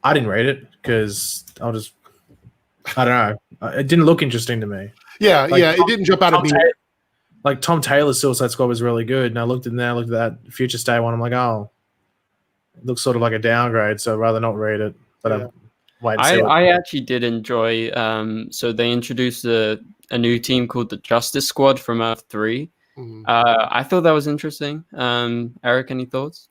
I didn't read it because I don't know. It didn't look interesting to me. Yeah, it didn't jump out at me. Like Tom Taylor's Suicide Squad was really good, and I looked at that Future State one. I'm like, oh, it looks sort of like a downgrade. So I'd rather not read it. But I actually did enjoy. So they introduced a new team called the Justice Squad from Earth 3. Mm-hmm. I thought that was interesting. Eric, any thoughts?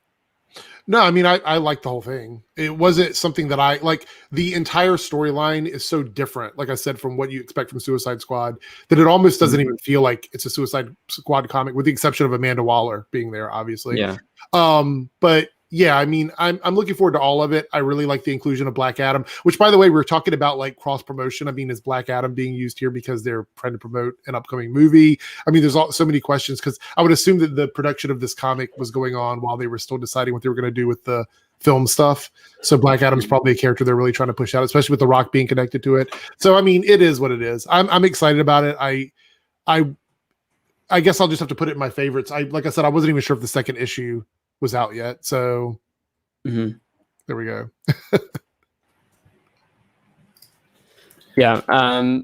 No, I mean, I like the whole thing. It wasn't something that I like. The entire storyline is so different, like I said, from what you expect from Suicide Squad, that it almost doesn't even feel like it's a Suicide Squad comic, with the exception of Amanda Waller being there, obviously. Yeah. But yeah, I mean, I'm looking forward to all of it. I really like the inclusion of Black Adam, which, by the way, we're talking about like cross promotion. I mean, is Black Adam being used here because they're trying to promote an upcoming movie? I mean, there's so many questions, because I would assume that the production of this comic was going on while they were still deciding what they were going to do with the film stuff. So Black Adam's probably a character they're really trying to push out, especially with The Rock being connected to it. So I mean, it is what it is. I'm excited about it. I guess I'll just have to put it in my favorites. Like I said, I wasn't even sure if the second issue was out yet. So there we go. Yeah.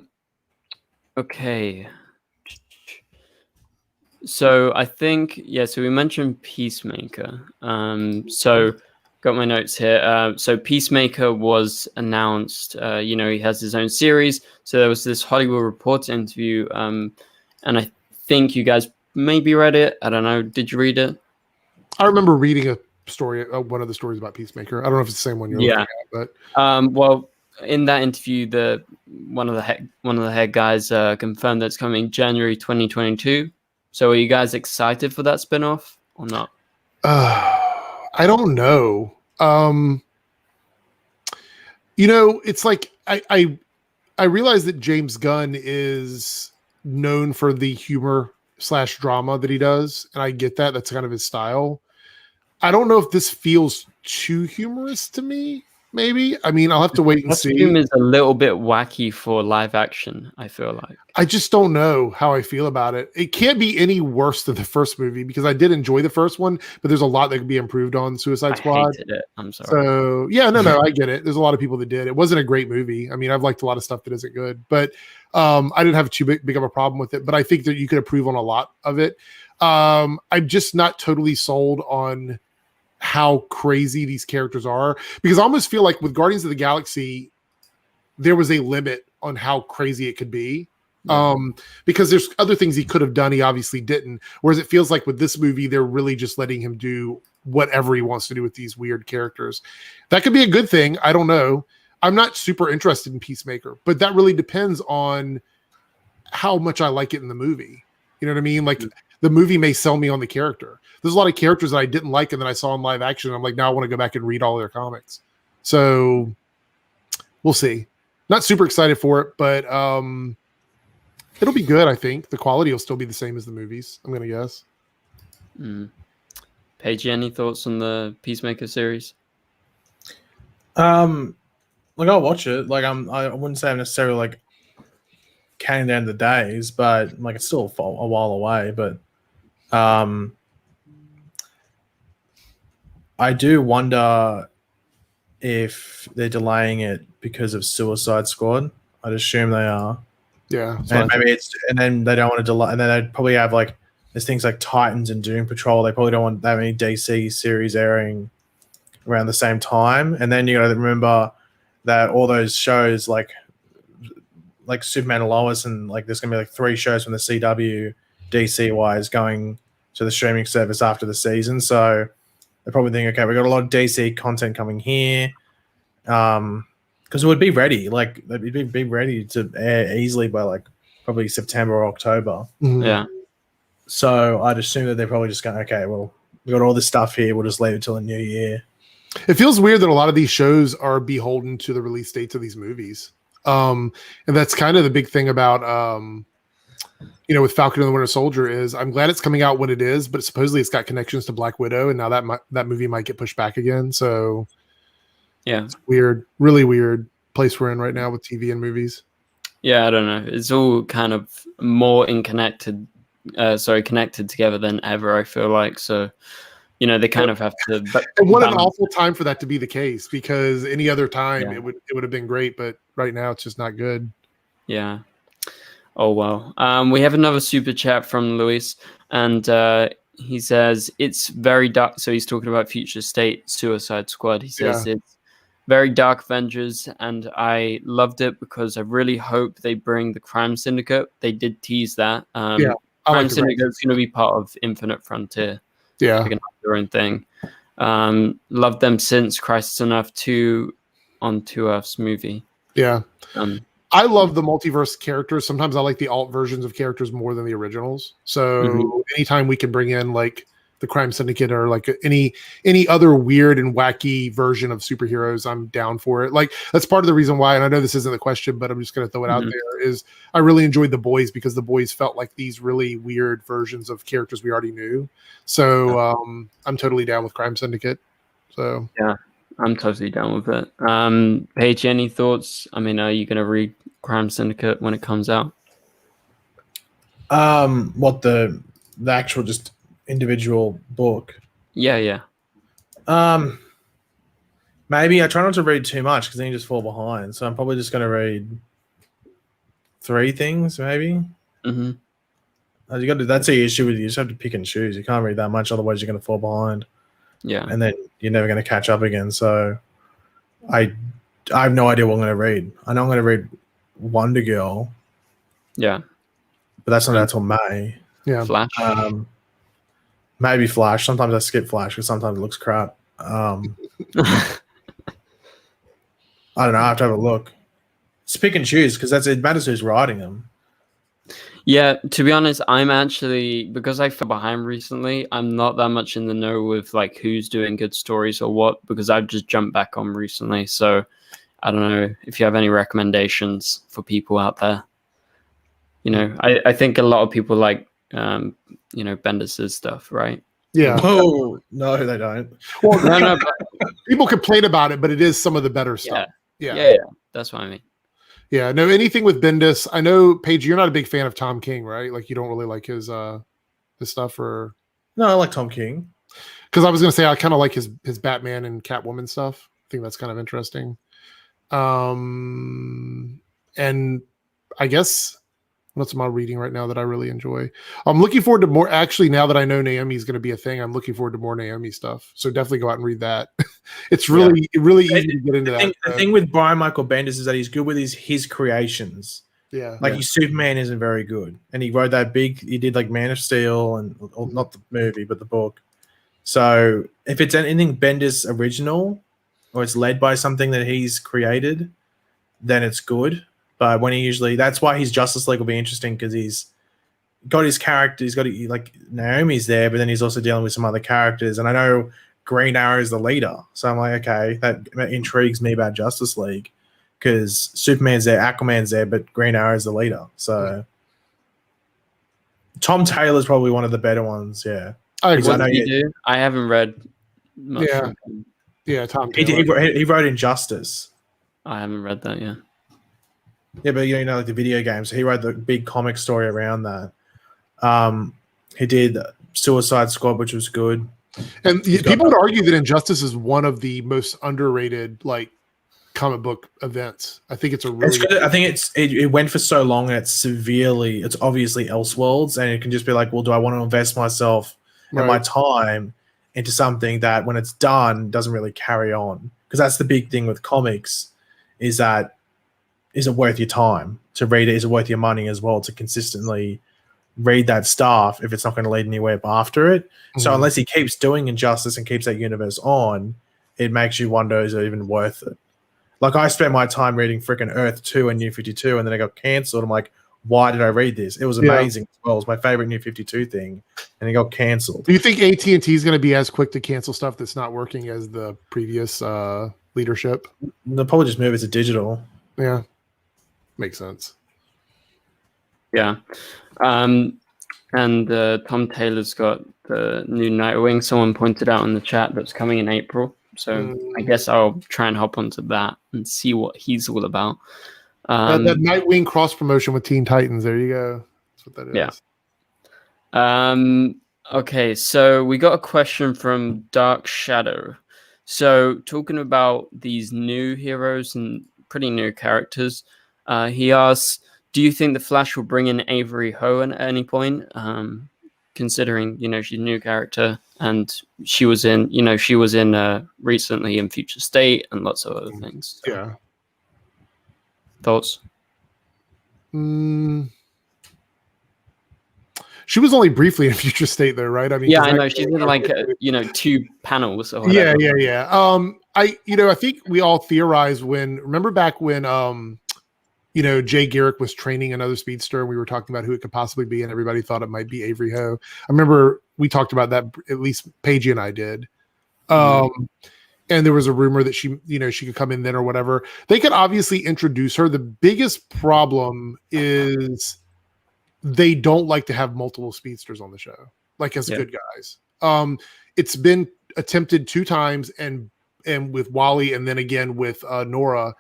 Okay. So I think, so we mentioned Peacemaker. So got my notes here. So Peacemaker was announced, he has his own series. So there was this Hollywood Reporter interview. And I think you guys maybe read it. I don't know. Did you read it? I remember reading a story, one of the stories about Peacemaker. I don't know if it's the same one you're looking at, but well, in that interview, one of the head guys confirmed that it's coming January 2022. So are you guys excited for that spinoff or not? I don't know. It's like I realize that James Gunn is known for the humor / drama that he does, and I get that. That's kind of his style. I don't know if this feels too humorous to me. Maybe. I mean, I'll have to wait and see. The costume is a little bit wacky for live action, I feel like. I just don't know how I feel about it. It can't be any worse than the first movie, because I did enjoy the first one, but there's a lot that could be improved on Suicide Squad. I hated it. I'm sorry. So, yeah, no, I get it. There's a lot of people that did. It wasn't a great movie. I mean, I've liked a lot of stuff that isn't good, but I didn't have too big of a problem with it, but I think that you could improve on a lot of it. I'm just not totally sold on how crazy these characters are, because I almost feel like with Guardians of the Galaxy, there was a limit on how crazy it could be. Because there's other things he could have done, he obviously didn't. Whereas it feels like with this movie, they're really just letting him do whatever he wants to do with these weird characters. That could be a good thing. I don't know. I'm not super interested in Peacemaker, but that really depends on how much I like it in the movie. You know what I mean? Like, the movie may sell me on the character. There's a lot of characters that I didn't like, and then I saw in live action, and I'm like, now I want to go back and read all their comics. So we'll see. Not super excited for it, but it'll be good, I think. The quality will still be the same as the movies, I'm going to guess. Pagey, any thoughts on the Peacemaker series? I'll watch it. Like, I wouldn't say I'm necessarily like counting down the days, but like it's still a while away. But I do wonder if they're delaying it because of Suicide Squad. I'd assume they are. Yeah, and maybe and then they don't want to delay, and then they'd probably have like there's things like Titans and Doom Patrol. They probably don't want that many DC series airing around the same time. And then you got to remember that all those shows like Superman and Lois, and like there's gonna be like 3 shows from the CW DC wise going to the streaming service after the season. So They probably think, okay, we got a lot of DC content coming here, because it would be ready, like it'd be ready to air easily by like probably September or October. Yeah. So I'd assume that they're probably just going, okay, well, we got all this stuff here. We'll just leave it till the new year. It feels weird that a lot of these shows are beholden to the release dates of these movies. And that's kind of the big thing about, with Falcon and the Winter Soldier is I'm glad it's coming out when it is, but supposedly it's got connections to Black Widow, and now that movie might get pushed back again. So yeah, it's weird, really weird place we're in right now with TV and movies. Yeah, I don't know. It's all kind of more connected together than ever, I feel like. So, they kind of have to. But and what an awful time for that to be the case, because any other time it would have been great, but right now it's just not good. Yeah. Oh well. We have another super chat from Luis, and he says it's very dark. So he's talking about Future State Suicide Squad. He says it's very dark Avengers, and I loved it because I really hope they bring the Crime Syndicate. They did tease that. Crime Syndicate is going to be part of Infinite Frontier. Yeah, they're going to have their own thing. Loved them since Crisis on Earth 2 on 2 Earth's movie. Yeah. I love the multiverse characters. Sometimes I like the alt versions of characters more than the originals. So anytime we can bring in like the Crime Syndicate or like any other weird and wacky version of superheroes, I'm down for it. Like that's part of the reason why, and I know this isn't the question, but I'm just going to throw it out there, is I really enjoyed The Boys because The Boys felt like these really weird versions of characters we already knew. So I'm totally down with Crime Syndicate. So yeah, I'm totally down with it. Paige, any thoughts? I mean, are you going to read Crime Syndicate when it comes out? What the actual just individual book? Yeah. Maybe I try not to read too much because then you just fall behind. So I'm probably just going to read 3 things, maybe. That's the issue with you. You just have to pick and choose. You can't read that much, otherwise you're going to fall behind. Yeah, and then you're never going to catch up again. So I have no idea what I'm going to read. I know I'm going to read Wonder Girl. Yeah, but that's not until May. Yeah, Flash. Maybe Flash. Sometimes I skip Flash because sometimes it looks crap. I don't know. I have to have a look. It's pick and choose because it matters who's writing them. Yeah, to be honest, I'm actually, because I fell behind recently, I'm not that much in the know with like who's doing good stories or what, because I've just jumped back on recently. So I don't know if you have any recommendations for people out there. I think a lot of people like, Bendis' stuff, right? Yeah. Oh, no, they don't. Well, no, people complain about it, but it is some of the better stuff. Yeah. That's what I mean. Yeah, no, anything with Bendis. I know, Paige, you're not a big fan of Tom King, right? Like you don't really like his stuff, or no, I like Tom King. Because I was going to say I kind of like his Batman and Catwoman stuff. I think that's kind of interesting. And I guess what's my reading right now that I really enjoy? I'm looking forward to more. Actually, now that I know Naomi's going to be a thing, I'm looking forward to more Naomi stuff. So definitely go out and read that. It's really easy to get into that. The thing with Brian Michael Bendis is that he's good with his creations. Yeah, like his Superman isn't very good, and he wrote that he did like Man of Steel and not the movie but the book. So if it's anything Bendis original or it's led by something that he's created, then it's good. But when that's why his Justice League will be interesting, because he's got his character. He's got like Naomi's there, but then he's also dealing with some other characters. And I know Green Arrow is the leader, so I'm like, okay, that intrigues me about Justice League, because Superman's there, Aquaman's there, but Green Arrow is the leader. So Tom Taylor's probably one of the better ones. Yeah, I haven't read much. Yeah, Tom Taylor. He wrote Injustice. I haven't read that yet. Yeah, but like the video games. He wrote the big comic story around that. He did Suicide Squad, which was good. And people would argue that Injustice is one of the most underrated like comic book events. I think it's a really. I think it went for so long, and it's obviously Elseworlds, and it can just be like, well, do I want to invest myself and my time into something that when it's done doesn't really carry on? Because that's the big thing with comics, is that. Is it worth your time to read it? Is it worth your money as well to consistently read that stuff if it's not going to lead anywhere after it. So Mhm. unless he keeps doing Injustice and keeps that universe on, it makes you wonder, is it even worth it? Like, I spent my time reading freaking Earth 2 and New 52, and then it got cancelled. I'm like, why did I read this? It was amazing as well. It was my favorite New 52 thing, and it got cancelled. Do you think AT&T is going to be as quick to cancel stuff that's not working as the previous leadership? They'll probably just move it to digital. Yeah, makes sense. Yeah. And Tom Taylor's got the new Nightwing. Someone pointed out in the chat that's coming in April. So I guess I'll try and hop onto that and see what he's all about. That Nightwing cross promotion with Teen Titans. There you go. That's what that is. Yeah. Okay, so we got a question from Dark Shadow. So talking about these new heroes and pretty new characters, he asks, do you think the Flash will bring in Avery Ho at any point? Considering, she's a new character and she was in recently in Future State and lots of other things. So. Yeah. Thoughts? She was only briefly in Future State, though, right? I mean, yeah, I know she's in like 2 panels. Or yeah. I think we all theorized remember back when Jay Garrick was training another speedster, and we were talking about who it could possibly be, and everybody thought it might be Avery Ho. I remember we talked about that, at least Pagey and I did. And there was a rumor that she could come in then or whatever. They could obviously introduce her. The biggest problem is they don't like to have multiple speedsters on the show, like as good guys. It's been attempted 2 times, and with Wally, and then again with Nora,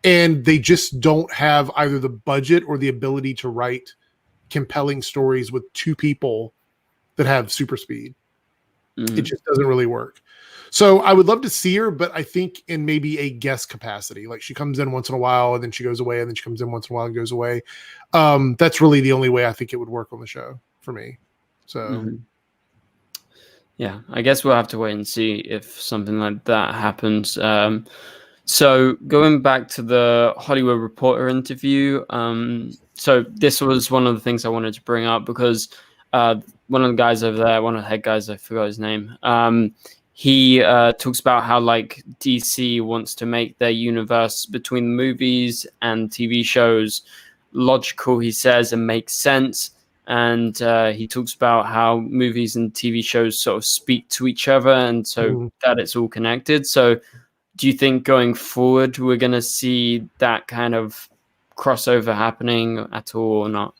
and they just don't have either the budget or the ability to write compelling stories with 2 people that have super speed. It just doesn't really work. So I would love to see her, but I think in maybe a guest capacity, like she comes in once in a while and then she goes away, and then she comes in once in a while and goes away. That's really the only way I think it would work on the show for me. So yeah, I guess we'll have to wait and see if something like that happens. So going back to the Hollywood Reporter interview, so this was one of the things I wanted to bring up because one of the guys over there, one of the head guys, I forgot his name, he talks about how like DC wants to make their universe between movies and TV shows logical, he says, and makes sense. And he talks about how movies and TV shows sort of speak to each other, and so that it's all connected. So do you think going forward we're going to see that kind of crossover happening at all or not?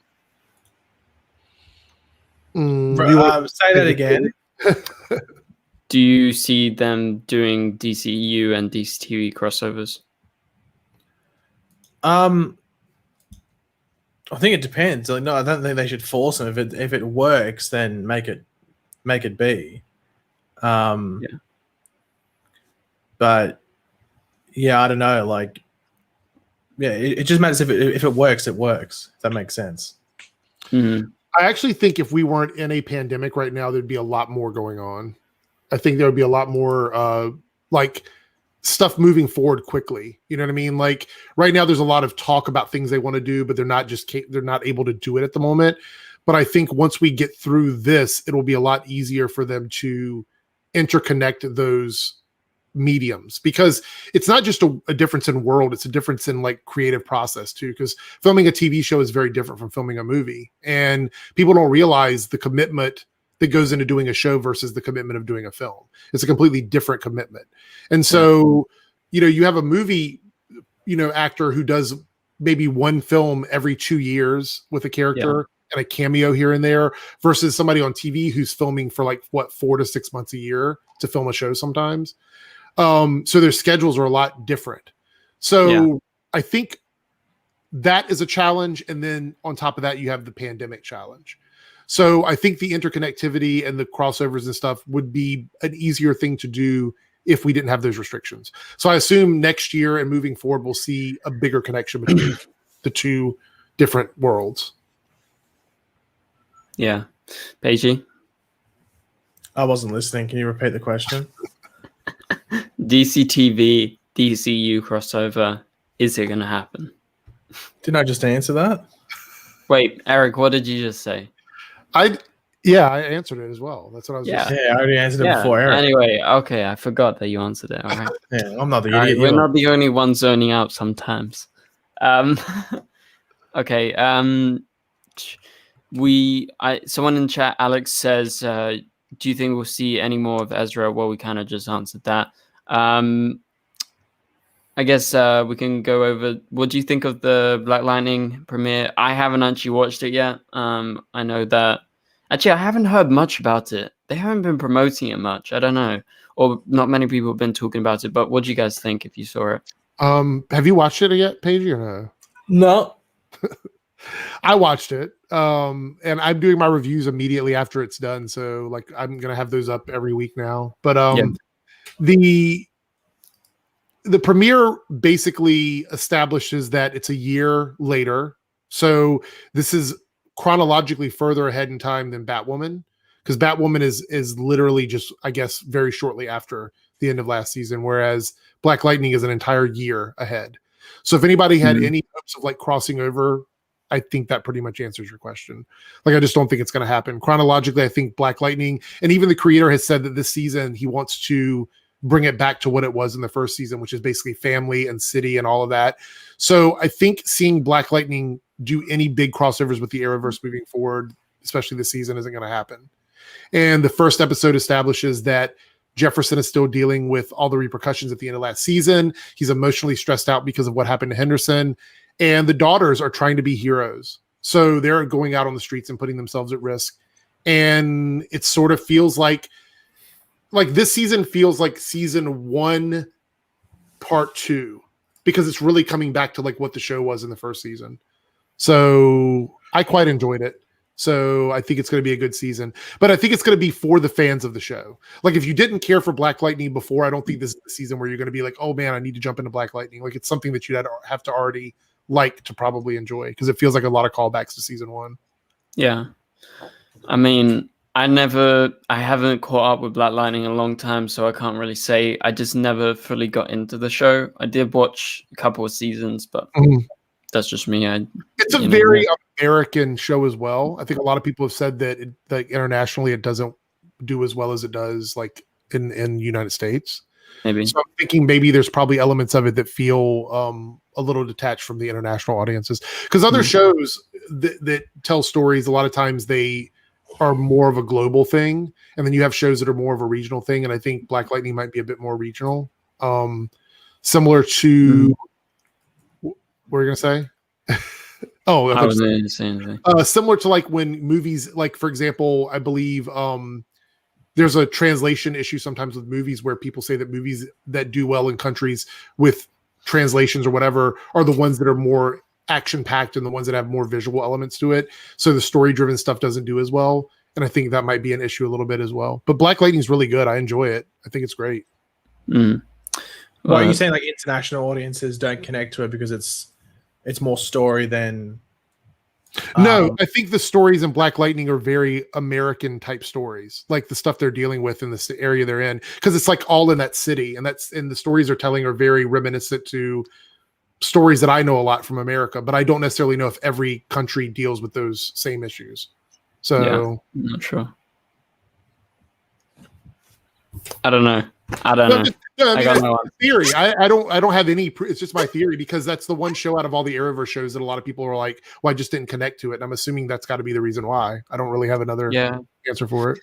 Say that again. Do you see them doing DCEU and DCTV crossovers? I think it depends. Like, no, I don't think they should force them. If it works, then make it be. But yeah, I don't know. Like, yeah, it just matters if it works, it works. If that makes sense. I actually think if we weren't in a pandemic right now, there'd be a lot more going on. I think there would be a lot more like stuff moving forward quickly. You know what I mean? Like right now, there's a lot of talk about things they want to do, but they're not able to do it at the moment. But I think once we get through this, it will be a lot easier for them to interconnect those mediums, because it's not just a difference in world, it's a difference in like creative process too, because filming a TV show is very different from filming a movie, and people don't realize the commitment that goes into doing a show versus the commitment of doing a film. It's a completely different commitment. And so you have a movie actor who does maybe one film every 2 years with a character and a cameo here and there, versus somebody on TV who's filming for like 4 to 6 months a year to film a show sometimes. So their schedules are a lot different. So I think that is a challenge. And then on top of that, you have the pandemic challenge. So I think the interconnectivity and the crossovers and stuff would be an easier thing to do if we didn't have those restrictions. So I assume next year and moving forward, we'll see a bigger connection between the 2 different worlds. Yeah. Pagey? I wasn't listening. Can you repeat the question? DCTV, DCEU crossover, is it going to happen? Didn't I just answer that? Wait, Eric, what did you just say? I answered it as well. That's what I was just saying. Yeah, I already answered it before Eric. Anyway, okay, I forgot that you answered it. All right. Yeah, I'm not the All right, idiot. we're you are. not the only ones zoning out sometimes. Okay. Someone in chat, Alex says, do you think we'll see any more of Ezra? Well, we kind of just answered that. I guess we can go over. What do you think of the Black Lightning premiere? I haven't actually watched it yet. I know that. Actually, I haven't heard much about it. They haven't been promoting it much. I don't know, or not many people have been talking about it. But what do you guys think if you saw it? Have you watched it yet, Pagey, or no? No. I watched it, and I'm doing my reviews immediately after it's done. So, like, I'm gonna have those up every week now. But the premiere basically establishes that it's a year later. So this is chronologically further ahead in time than Batwoman, because Batwoman is literally just, I guess, very shortly after the end of last season, whereas Black Lightning is an entire year ahead. So if anybody had any hopes of like crossing over, I think that pretty much answers your question. Like, I just don't think it's going to happen. Chronologically, I think Black Lightning, and even the creator has said that this season he wants to bring it back to what it was in the first season, which is basically family and city and all of that. So I think seeing Black Lightning do any big crossovers with the Arrowverse moving forward, especially this season, isn't going to happen. And the first episode establishes that Jefferson is still dealing with all the repercussions at the end of last season. He's emotionally stressed out because of what happened to Henderson. And the daughters are trying to be heroes. So they're going out on the streets and putting themselves at risk. And it sort of feels like this season feels like season 1, part 2, because it's really coming back to like what the show was in the first season. So I quite enjoyed it. So I think it's going to be a good season, but I think it's going to be for the fans of the show. Like, if you didn't care for Black Lightning before, I don't think this is the season where you're going to be like, oh man, I need to jump into Black Lightning. Like, it's something that you'd have to already like to probably enjoy, because it feels like a lot of callbacks to season 1. Yeah. I mean, I haven't caught up with Black Lightning in a long time, so I can't really say. I just never fully got into the show. I did watch a couple of seasons, but that's just me. It's a very American show as well. I think a lot of people have said that like internationally it doesn't do as well as it does like in the United States. Maybe. So I'm thinking maybe there's probably elements of it that feel a little detached from the international audiences, because other shows that tell stories, a lot of times they are more of a global thing, and then you have shows that are more of a regional thing, and I think Black Lightning might be a bit more regional, similar to what were you gonna say? Oh, I was going to say anything. Similar to like when movies, like for example, I believe there's a translation issue sometimes with movies where people say that movies that do well in countries with translations or whatever are the ones that are more action packed and the ones that have more visual elements to it. So the story driven stuff doesn't do as well. And I think that might be an issue a little bit as well. But Black Lightning is really good. I enjoy it. I think it's great. Well, are you saying like international audiences don't connect to it because it's more story than? No, I think the stories in Black Lightning are very American type stories, like the stuff they're dealing with in the area they're in, because it's like all in that city, and the stories they're telling are very reminiscent to stories that I know a lot from America, but I don't necessarily know if every country deals with those same issues. So yeah, I'm not sure. I don't know. I mean, that's my theory. I don't have any. It's just my theory, because that's the one show out of all the Arrowverse shows that a lot of people are like, "Well, I just didn't connect to it." And I'm assuming that's got to be the reason why. I don't really have another answer for it.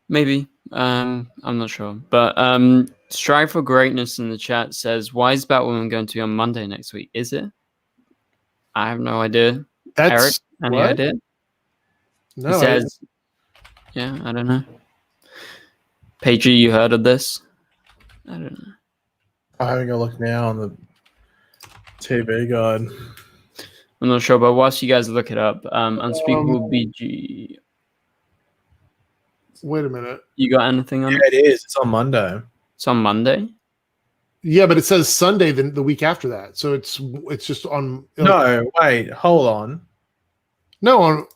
Maybe. I'm not sure. But Strive for Greatness in the chat says, "Why is Batwoman going to be on Monday next week? Is it?" I have no idea. Eric, any idea? No. He says, "Yeah, I don't know." Pagey, you heard of this? I don't know. I'm having a look now on the TV guide. I'm not sure, but whilst you guys look it up, Unspeakable BG. Wait a minute. You got anything on it? Yeah, it is. It's on Monday. It's on Monday? Yeah, but it says Sunday the week after that. So it's just on. No, wait, hold on. No,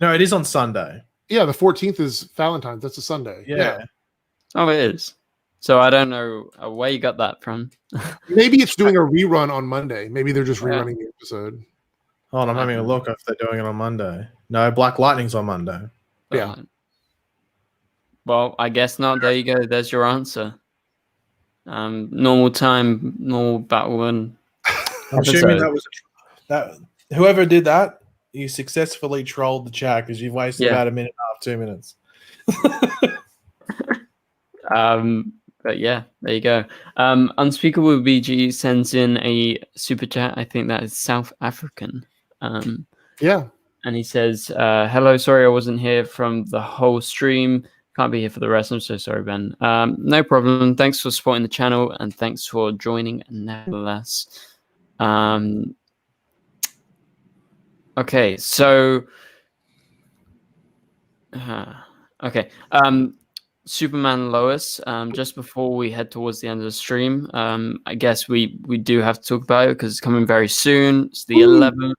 it is on Sunday. Yeah, the 14th is Valentine's. That's a Sunday. Yeah. Oh, it is. So I don't know where you got that from. Maybe it's doing a rerun on Monday. Maybe they're just rerunning the episode. Hold on, I'm having a look if they're doing it on Monday. No, Black Lightning's on Monday. But, Yeah. Well, I guess not. There you go. There's your answer. Normal time, normal Batwoman. I'm assuming that was that. Whoever did that, you successfully trolled the chat because you've wasted about a minute and a half, 2 minutes. But yeah, there you go. Unspeakable BG sends in a super chat. I think that is South African. Yeah. And he says, hello, sorry I wasn't here from the whole stream. Can't be here for the rest. I'm so sorry, Ben. No problem. Thanks for supporting the channel and thanks for joining nevertheless. Okay, so okay. Superman Lois, just before we head towards the end of the stream, I guess we do have to talk about it because it's coming very soon. It's the 11th.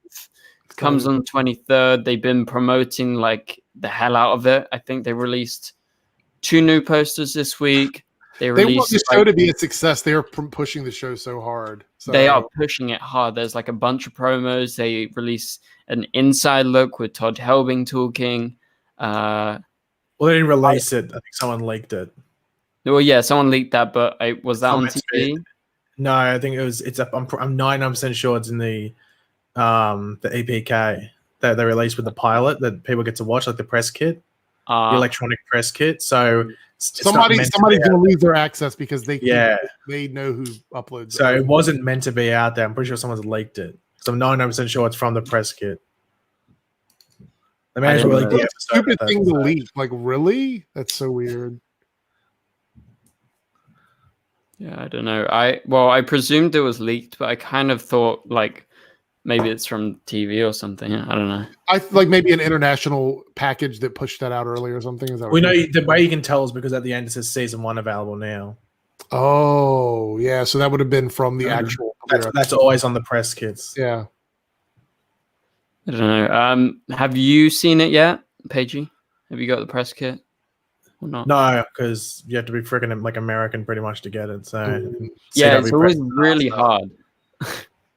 It comes on the 23rd. They've been promoting like the hell out of it. I think they released 2 new posters this week. They want released the show to be a success. They are pushing the show so hard. So. They are pushing it hard. There's like a bunch of promos. They released an inside look with Todd Helbing talking. Well, they didn't release it. I think someone leaked it. Well, yeah, someone leaked that, but was that on TV? No, I think it was. It's up. I'm 99% sure it's in the EPK that they released with the pilot that people get to watch, like the press kit, the electronic press kit. So somebody's going to lose their access because they know who uploads. So it wasn't meant to be out there. I'm pretty sure someone's leaked it. So I'm 99% sure it's from the press kit. The manager really did stupid thing to leak. Like, really? That's so weird. Yeah, I don't know. I presumed it was leaked, but I kind of thought like maybe it's from TV or something. I don't know. I like maybe an international package that pushed that out early or something. Is that we know the way you can tell is because at the end it says season 1 available now. Oh, yeah. So that would have been from the actual. That's always on the press kits. Yeah. I don't know. Have you seen it yet, Pagey? Have you got the press kit or not? No, because you have to be freaking like American pretty much to get it. So yeah, it's always really hard.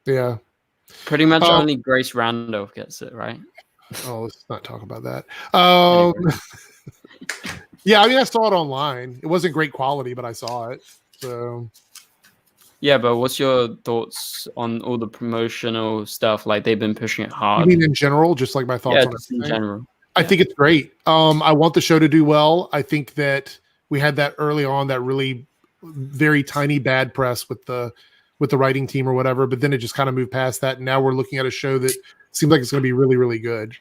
Yeah. Pretty much only Grace Randolph gets it, right? Oh, let's not talk about that. Yeah, I mean, I saw it online. It wasn't great quality, but I saw it. So. Yeah, but what's your thoughts on all the promotional stuff? Like they've been pushing it hard. You mean in general, just like my thoughts on it? In general. I think it's great. I want the show to do well. I think that we had that early on, that really very tiny bad press with the writing team or whatever, but then it just kind of moved past that. And now we're looking at a show that seems like it's going to be really, really good.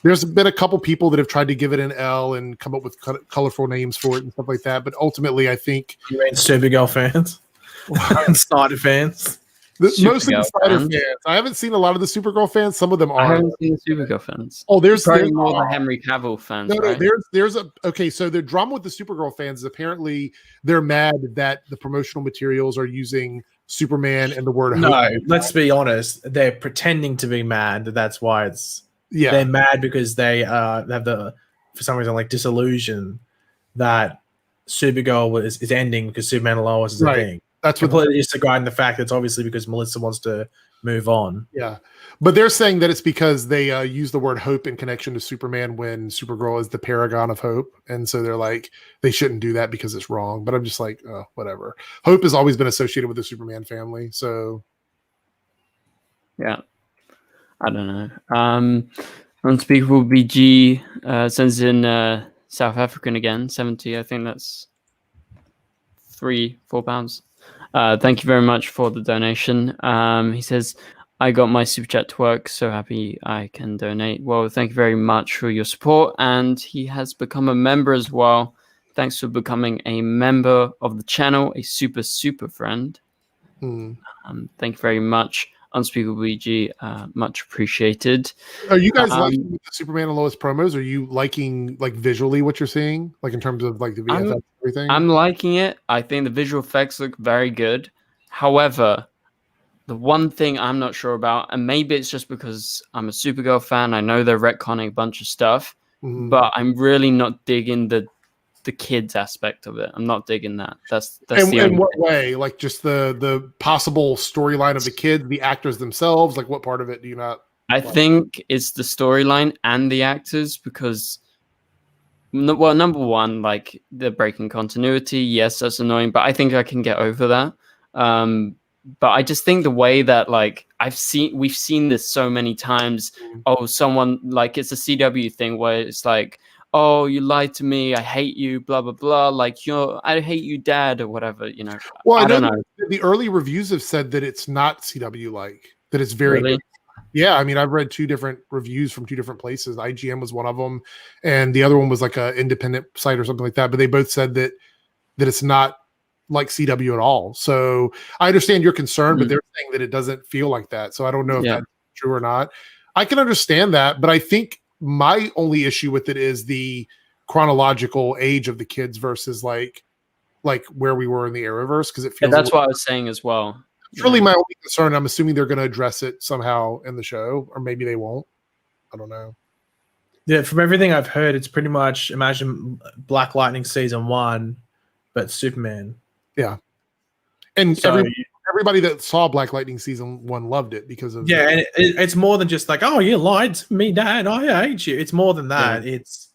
There's been a couple people that have tried to give it an L and come up with colorful names for it and stuff like that. But ultimately, I think you mean Supergirl fans. Snyder fans. Mostly the Snyder fans. I haven't seen a lot of the Supergirl fans. Some of them are. I haven't seen the Supergirl fans. Oh, there's more the Henry Cavill fans. No, right? Okay. So the drama with the Supergirl fans is apparently they're mad that the promotional materials are using Superman and the word hope. No, let's be honest. They're pretending to be mad. That's why it's they're mad because they have for some reason like disillusion that Supergirl is ending because Superman and Lois is a thing. That's completely disregarding the fact that it's obviously because Melissa wants to move on. Yeah. But they're saying that it's because they use the word hope in connection to Superman when Supergirl is the paragon of hope. And so they're like, they shouldn't do that because it's wrong. But I'm just like, oh, whatever. Hope has always been associated with the Superman family. So. Yeah. I don't know. Unspeakable BG sends in South African again, 70. I think that's £4. Thank you very much for the donation. He says, I got my super chat to work. So happy I can donate. Well, thank you very much for your support. And he has become a member as well. Thanks for becoming a member of the channel, a super friend. Thank you very much. Unspeakable BG, much appreciated. Are you guys liking the Superman and Lois promos? Are you liking like visually what you're seeing, like in terms of like the VFX and everything? I'm liking it. I think the visual effects look very good. However, the one thing I'm not sure about, and maybe it's just because I'm a Supergirl fan, I know they're retconning a bunch of stuff, but I'm really not digging the kids aspect of it. I'm not digging that. That's in what way? Like just the possible storyline of the kids, the actors themselves. Like what part of it do you not? I think it's the storyline and the actors because, well, number one, like the breaking continuity. Yes, that's annoying, but I think I can get over that. But I just think the way that like we've seen this so many times. Oh, someone like it's a CW thing where it's like, oh, you lied to me. I hate you. Blah blah blah. Like I hate you, Dad, or whatever. You know. Well, I don't know. The early reviews have said that it's not CW like. That it's very. Really? Yeah, I mean, I've read 2 different reviews from 2 different places. IGN was one of them, and the other one was like an independent site or something like that. But they both said that it's not like CW at all. So I understand your concern, but they're saying that it doesn't feel like that. So I don't know if that's true or not. I can understand that, but I think my only issue with it is the chronological age of the kids versus like where we were in the Arrowverse, because it feels that's what I was saying as well. It's really my only concern. I'm assuming they're going to address it somehow in the show, or maybe they won't. I don't know. Yeah, from everything I've heard, it's pretty much imagine Black Lightning season 1, but Superman. Yeah, and so, everybody that saw Black Lightning season 1 loved it because of and it's more than just like, oh, you lied to me, Dad. I hate you. It's more than that. Yeah. It's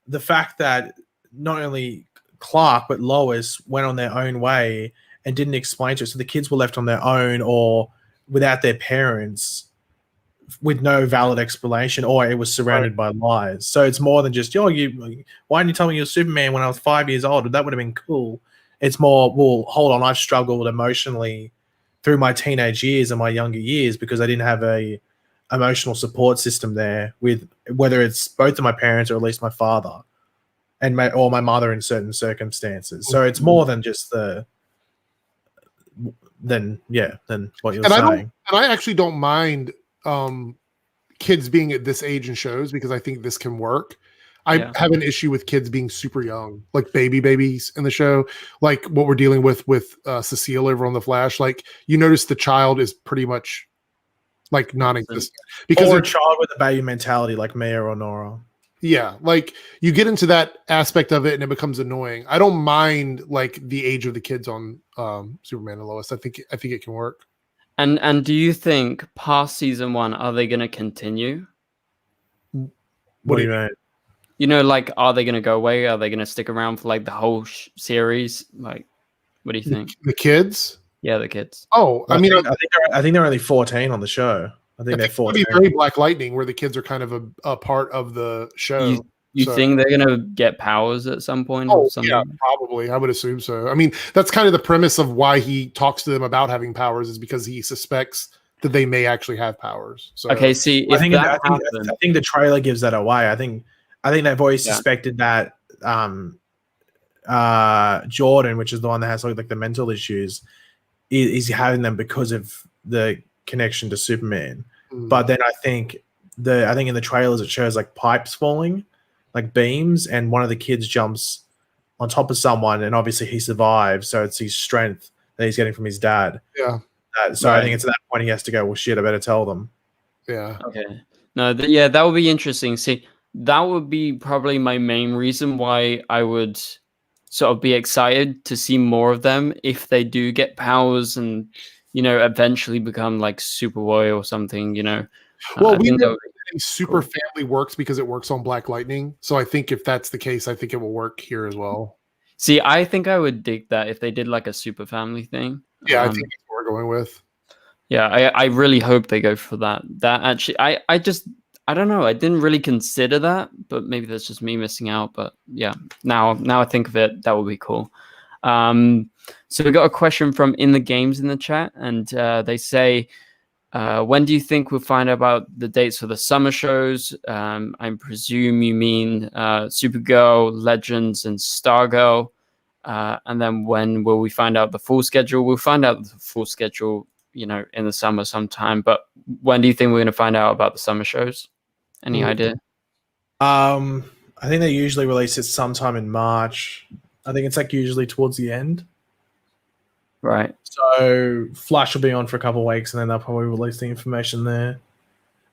the fact that not only Clark but Lois went on their own way and didn't explain to it, so the kids were left on their own or without their parents, with no valid explanation, or it was surrounded by lies. So it's more than just, why didn't you tell me you're Superman when I was 5 years old? That would have been cool. It's more, well, hold on, I've struggled emotionally through my teenage years and my younger years because I didn't have a emotional support system there, with whether it's both of my parents or at least my father and my mother in certain circumstances. So it's more than just than what you're saying. I actually don't mind kids being at this age in shows because I think this can work. I have an issue with kids being super young, like babies in the show, like what we're dealing with Cecile over on The Flash. Like you notice the child is pretty much like non-existent because or a child with a baby mentality like Maya or Nora. Yeah, like you get into that aspect of it and it becomes annoying. I don't mind like the age of the kids on Superman and Lois. I think it can work. And do you think past season 1 are they going to continue? What do you mean? You know, like, are they going to go away? Are they going to stick around for like the whole series? Like, what do you think? The kids? Yeah, the kids. Oh, I think they're only 14 on the show. I think they're 14. It'll be very Black Lightning, where the kids are kind of a part of the show. You think they're going to get powers at some point? Oh, yeah, probably. I would assume so. I mean, that's kind of the premise of why he talks to them about having powers, is because he suspects that they may actually have powers. So, okay, see, I think the trailer gives that away. I think they've always suspected that Jordan, which is the one that has like the mental issues, is having them because of the connection to Superman. But then I think in the trailers it shows like pipes falling, like beams, and one of the kids jumps on top of someone, and obviously he survives. So it's his strength that he's getting from his dad. Yeah. So I think it's at that point he has to go, well, shit, I better tell them. Yeah. Okay. No, that would be interesting. See, that would be probably my main reason why I would sort of be excited to see more of them if they do get powers and, you know, eventually become like Superboy or something, you know. Well, we know Super Family works because it works on Black Lightning. So I think if that's the case, I think it will work here as well. See, I think I would dig that if they did like a Super Family thing. Yeah, I think that's what we're going with. Yeah, I really hope they go for that. That actually, I don't know. I didn't really consider that, but maybe that's just me missing out. But yeah, now I think of it, that would be cool. So we got a question from In the Games in the chat, and they say, when do you think we'll find out about the dates for the summer shows? I presume you mean Supergirl, Legends, and Stargirl. And then when will we find out the full schedule? We'll find out the full schedule, you know, in the summer sometime. But when do you think we're going to find out about the summer shows? Any idea? I think they usually release it sometime in March. I think it's like usually towards the end. Right. So Flash will be on for a couple of weeks, and then they'll probably release the information there.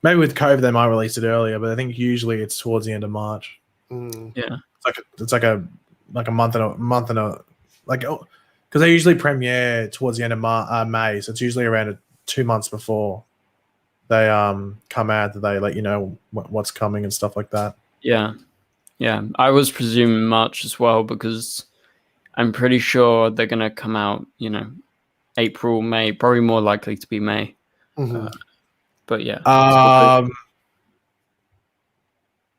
Maybe with COVID they might release it earlier, but I think usually it's towards the end of March. Yeah. It's like a month and a like, because they usually premiere towards the end of May, so it's usually around 2 months before. they come out, that they let you know what's coming and stuff like that. Yeah. I was presuming March as well, because I'm pretty sure they're gonna come out, April, May, probably more likely to be May. But yeah.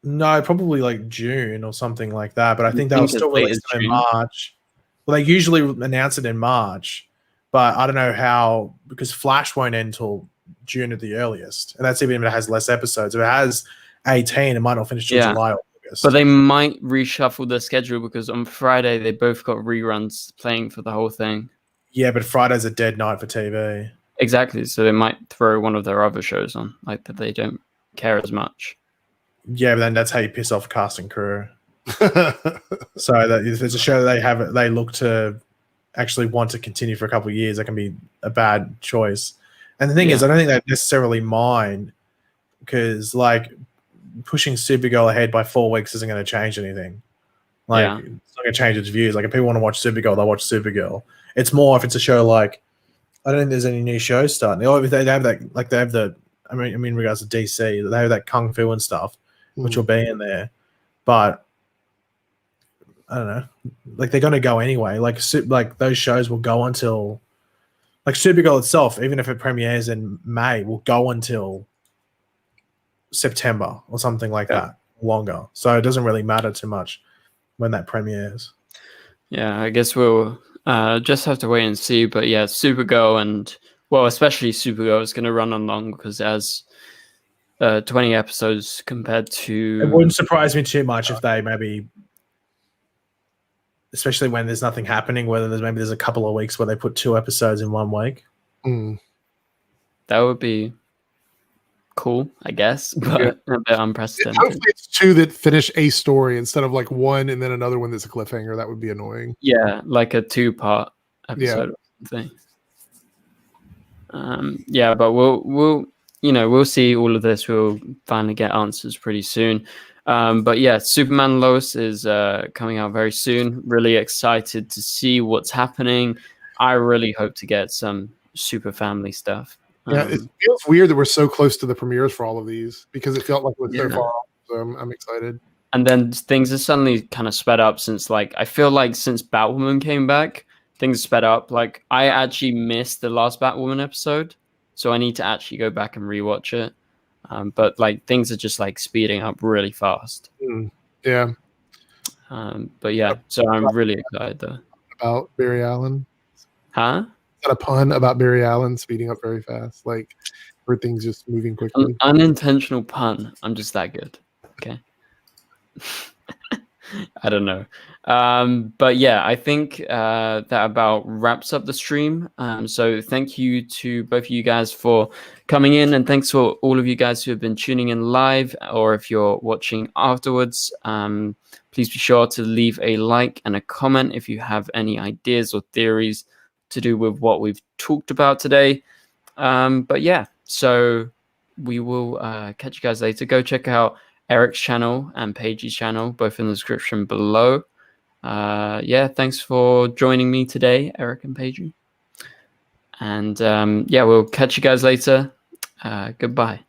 No, probably like June or something like that. But I think they'll still release them in March. Well, they usually announce it in March, but I don't know how, because Flash won't end until June at the earliest, and that's even if it has less episodes. If it has 18, it might not finish till July or August. But they might reshuffle the schedule, because on Friday they both got reruns playing for the whole thing. Yeah, but Friday's a dead night for TV. Exactly, so they might throw one of their other shows on, like that they don't care as much. Yeah, but then that's how you piss off cast and crew. So that if it's a show that they look to actually want to continue for a couple of years, that can be a bad choice. And the thing is, I don't think they necessarily mind, because like pushing Supergirl ahead by 4 weeks isn't going to change anything. Like it's not going to change its views. Like if people want to watch Supergirl, they'll watch Supergirl. It's more if it's a show like, I don't think there's any new shows starting. They have that, like they have the, I mean, in regards to DC, they have that Kung Fu and stuff, which will be in there. But I don't know, like they're going to go anyway. Like those shows will go until, like Supergirl itself, even if it premieres in May, will go until September or something like that, longer. So it doesn't really matter too much when that premieres. Yeah, I guess we'll just have to wait and see. But yeah, Supergirl, and well, especially Supergirl, is going to run on long, because it has 20 episodes compared to... It wouldn't surprise me too much if they maybe, especially when there's nothing happening, whether there's a couple of weeks where they put 2 episodes in 1 week. That would be cool, I guess, but a bit unprecedented. Hopefully it's 2 that finish a story instead of like 1 and then another one that's a cliffhanger. That would be annoying. Yeah, like a 2-part episode or something. But we'll see all of this. We'll finally get answers pretty soon. But yeah, Superman Lois is coming out very soon. Really excited to see what's happening. I really hope to get some super family stuff. It feels weird that we're so close to the premieres for all of these, because it felt like we're so far off. So I'm excited. And then things are suddenly kind of sped up since, like, I feel like since Batwoman came back, things sped up. Like, I actually missed the last Batwoman episode, so I need to actually go back and rewatch it. But like things are just like speeding up really fast. Yeah. But yeah, so I'm really excited though. About Barry Allen? Huh? Is that a pun about Barry Allen speeding up very fast? Like everything's just moving quickly. An unintentional pun. I'm just that good. Okay. I don't know. But yeah, I think that about wraps up the stream. So thank you to both of you guys for coming in, and thanks for all of you guys who have been tuning in live, or if you're watching afterwards. Please be sure to leave a like and a comment if you have any ideas or theories to do with what we've talked about today. But yeah, so we will catch you guys later. Go check out Eric's channel and Pagey's channel, both in the description below. Yeah, thanks for joining me today, Eric and Pagey. And yeah, we'll catch you guys later. Goodbye.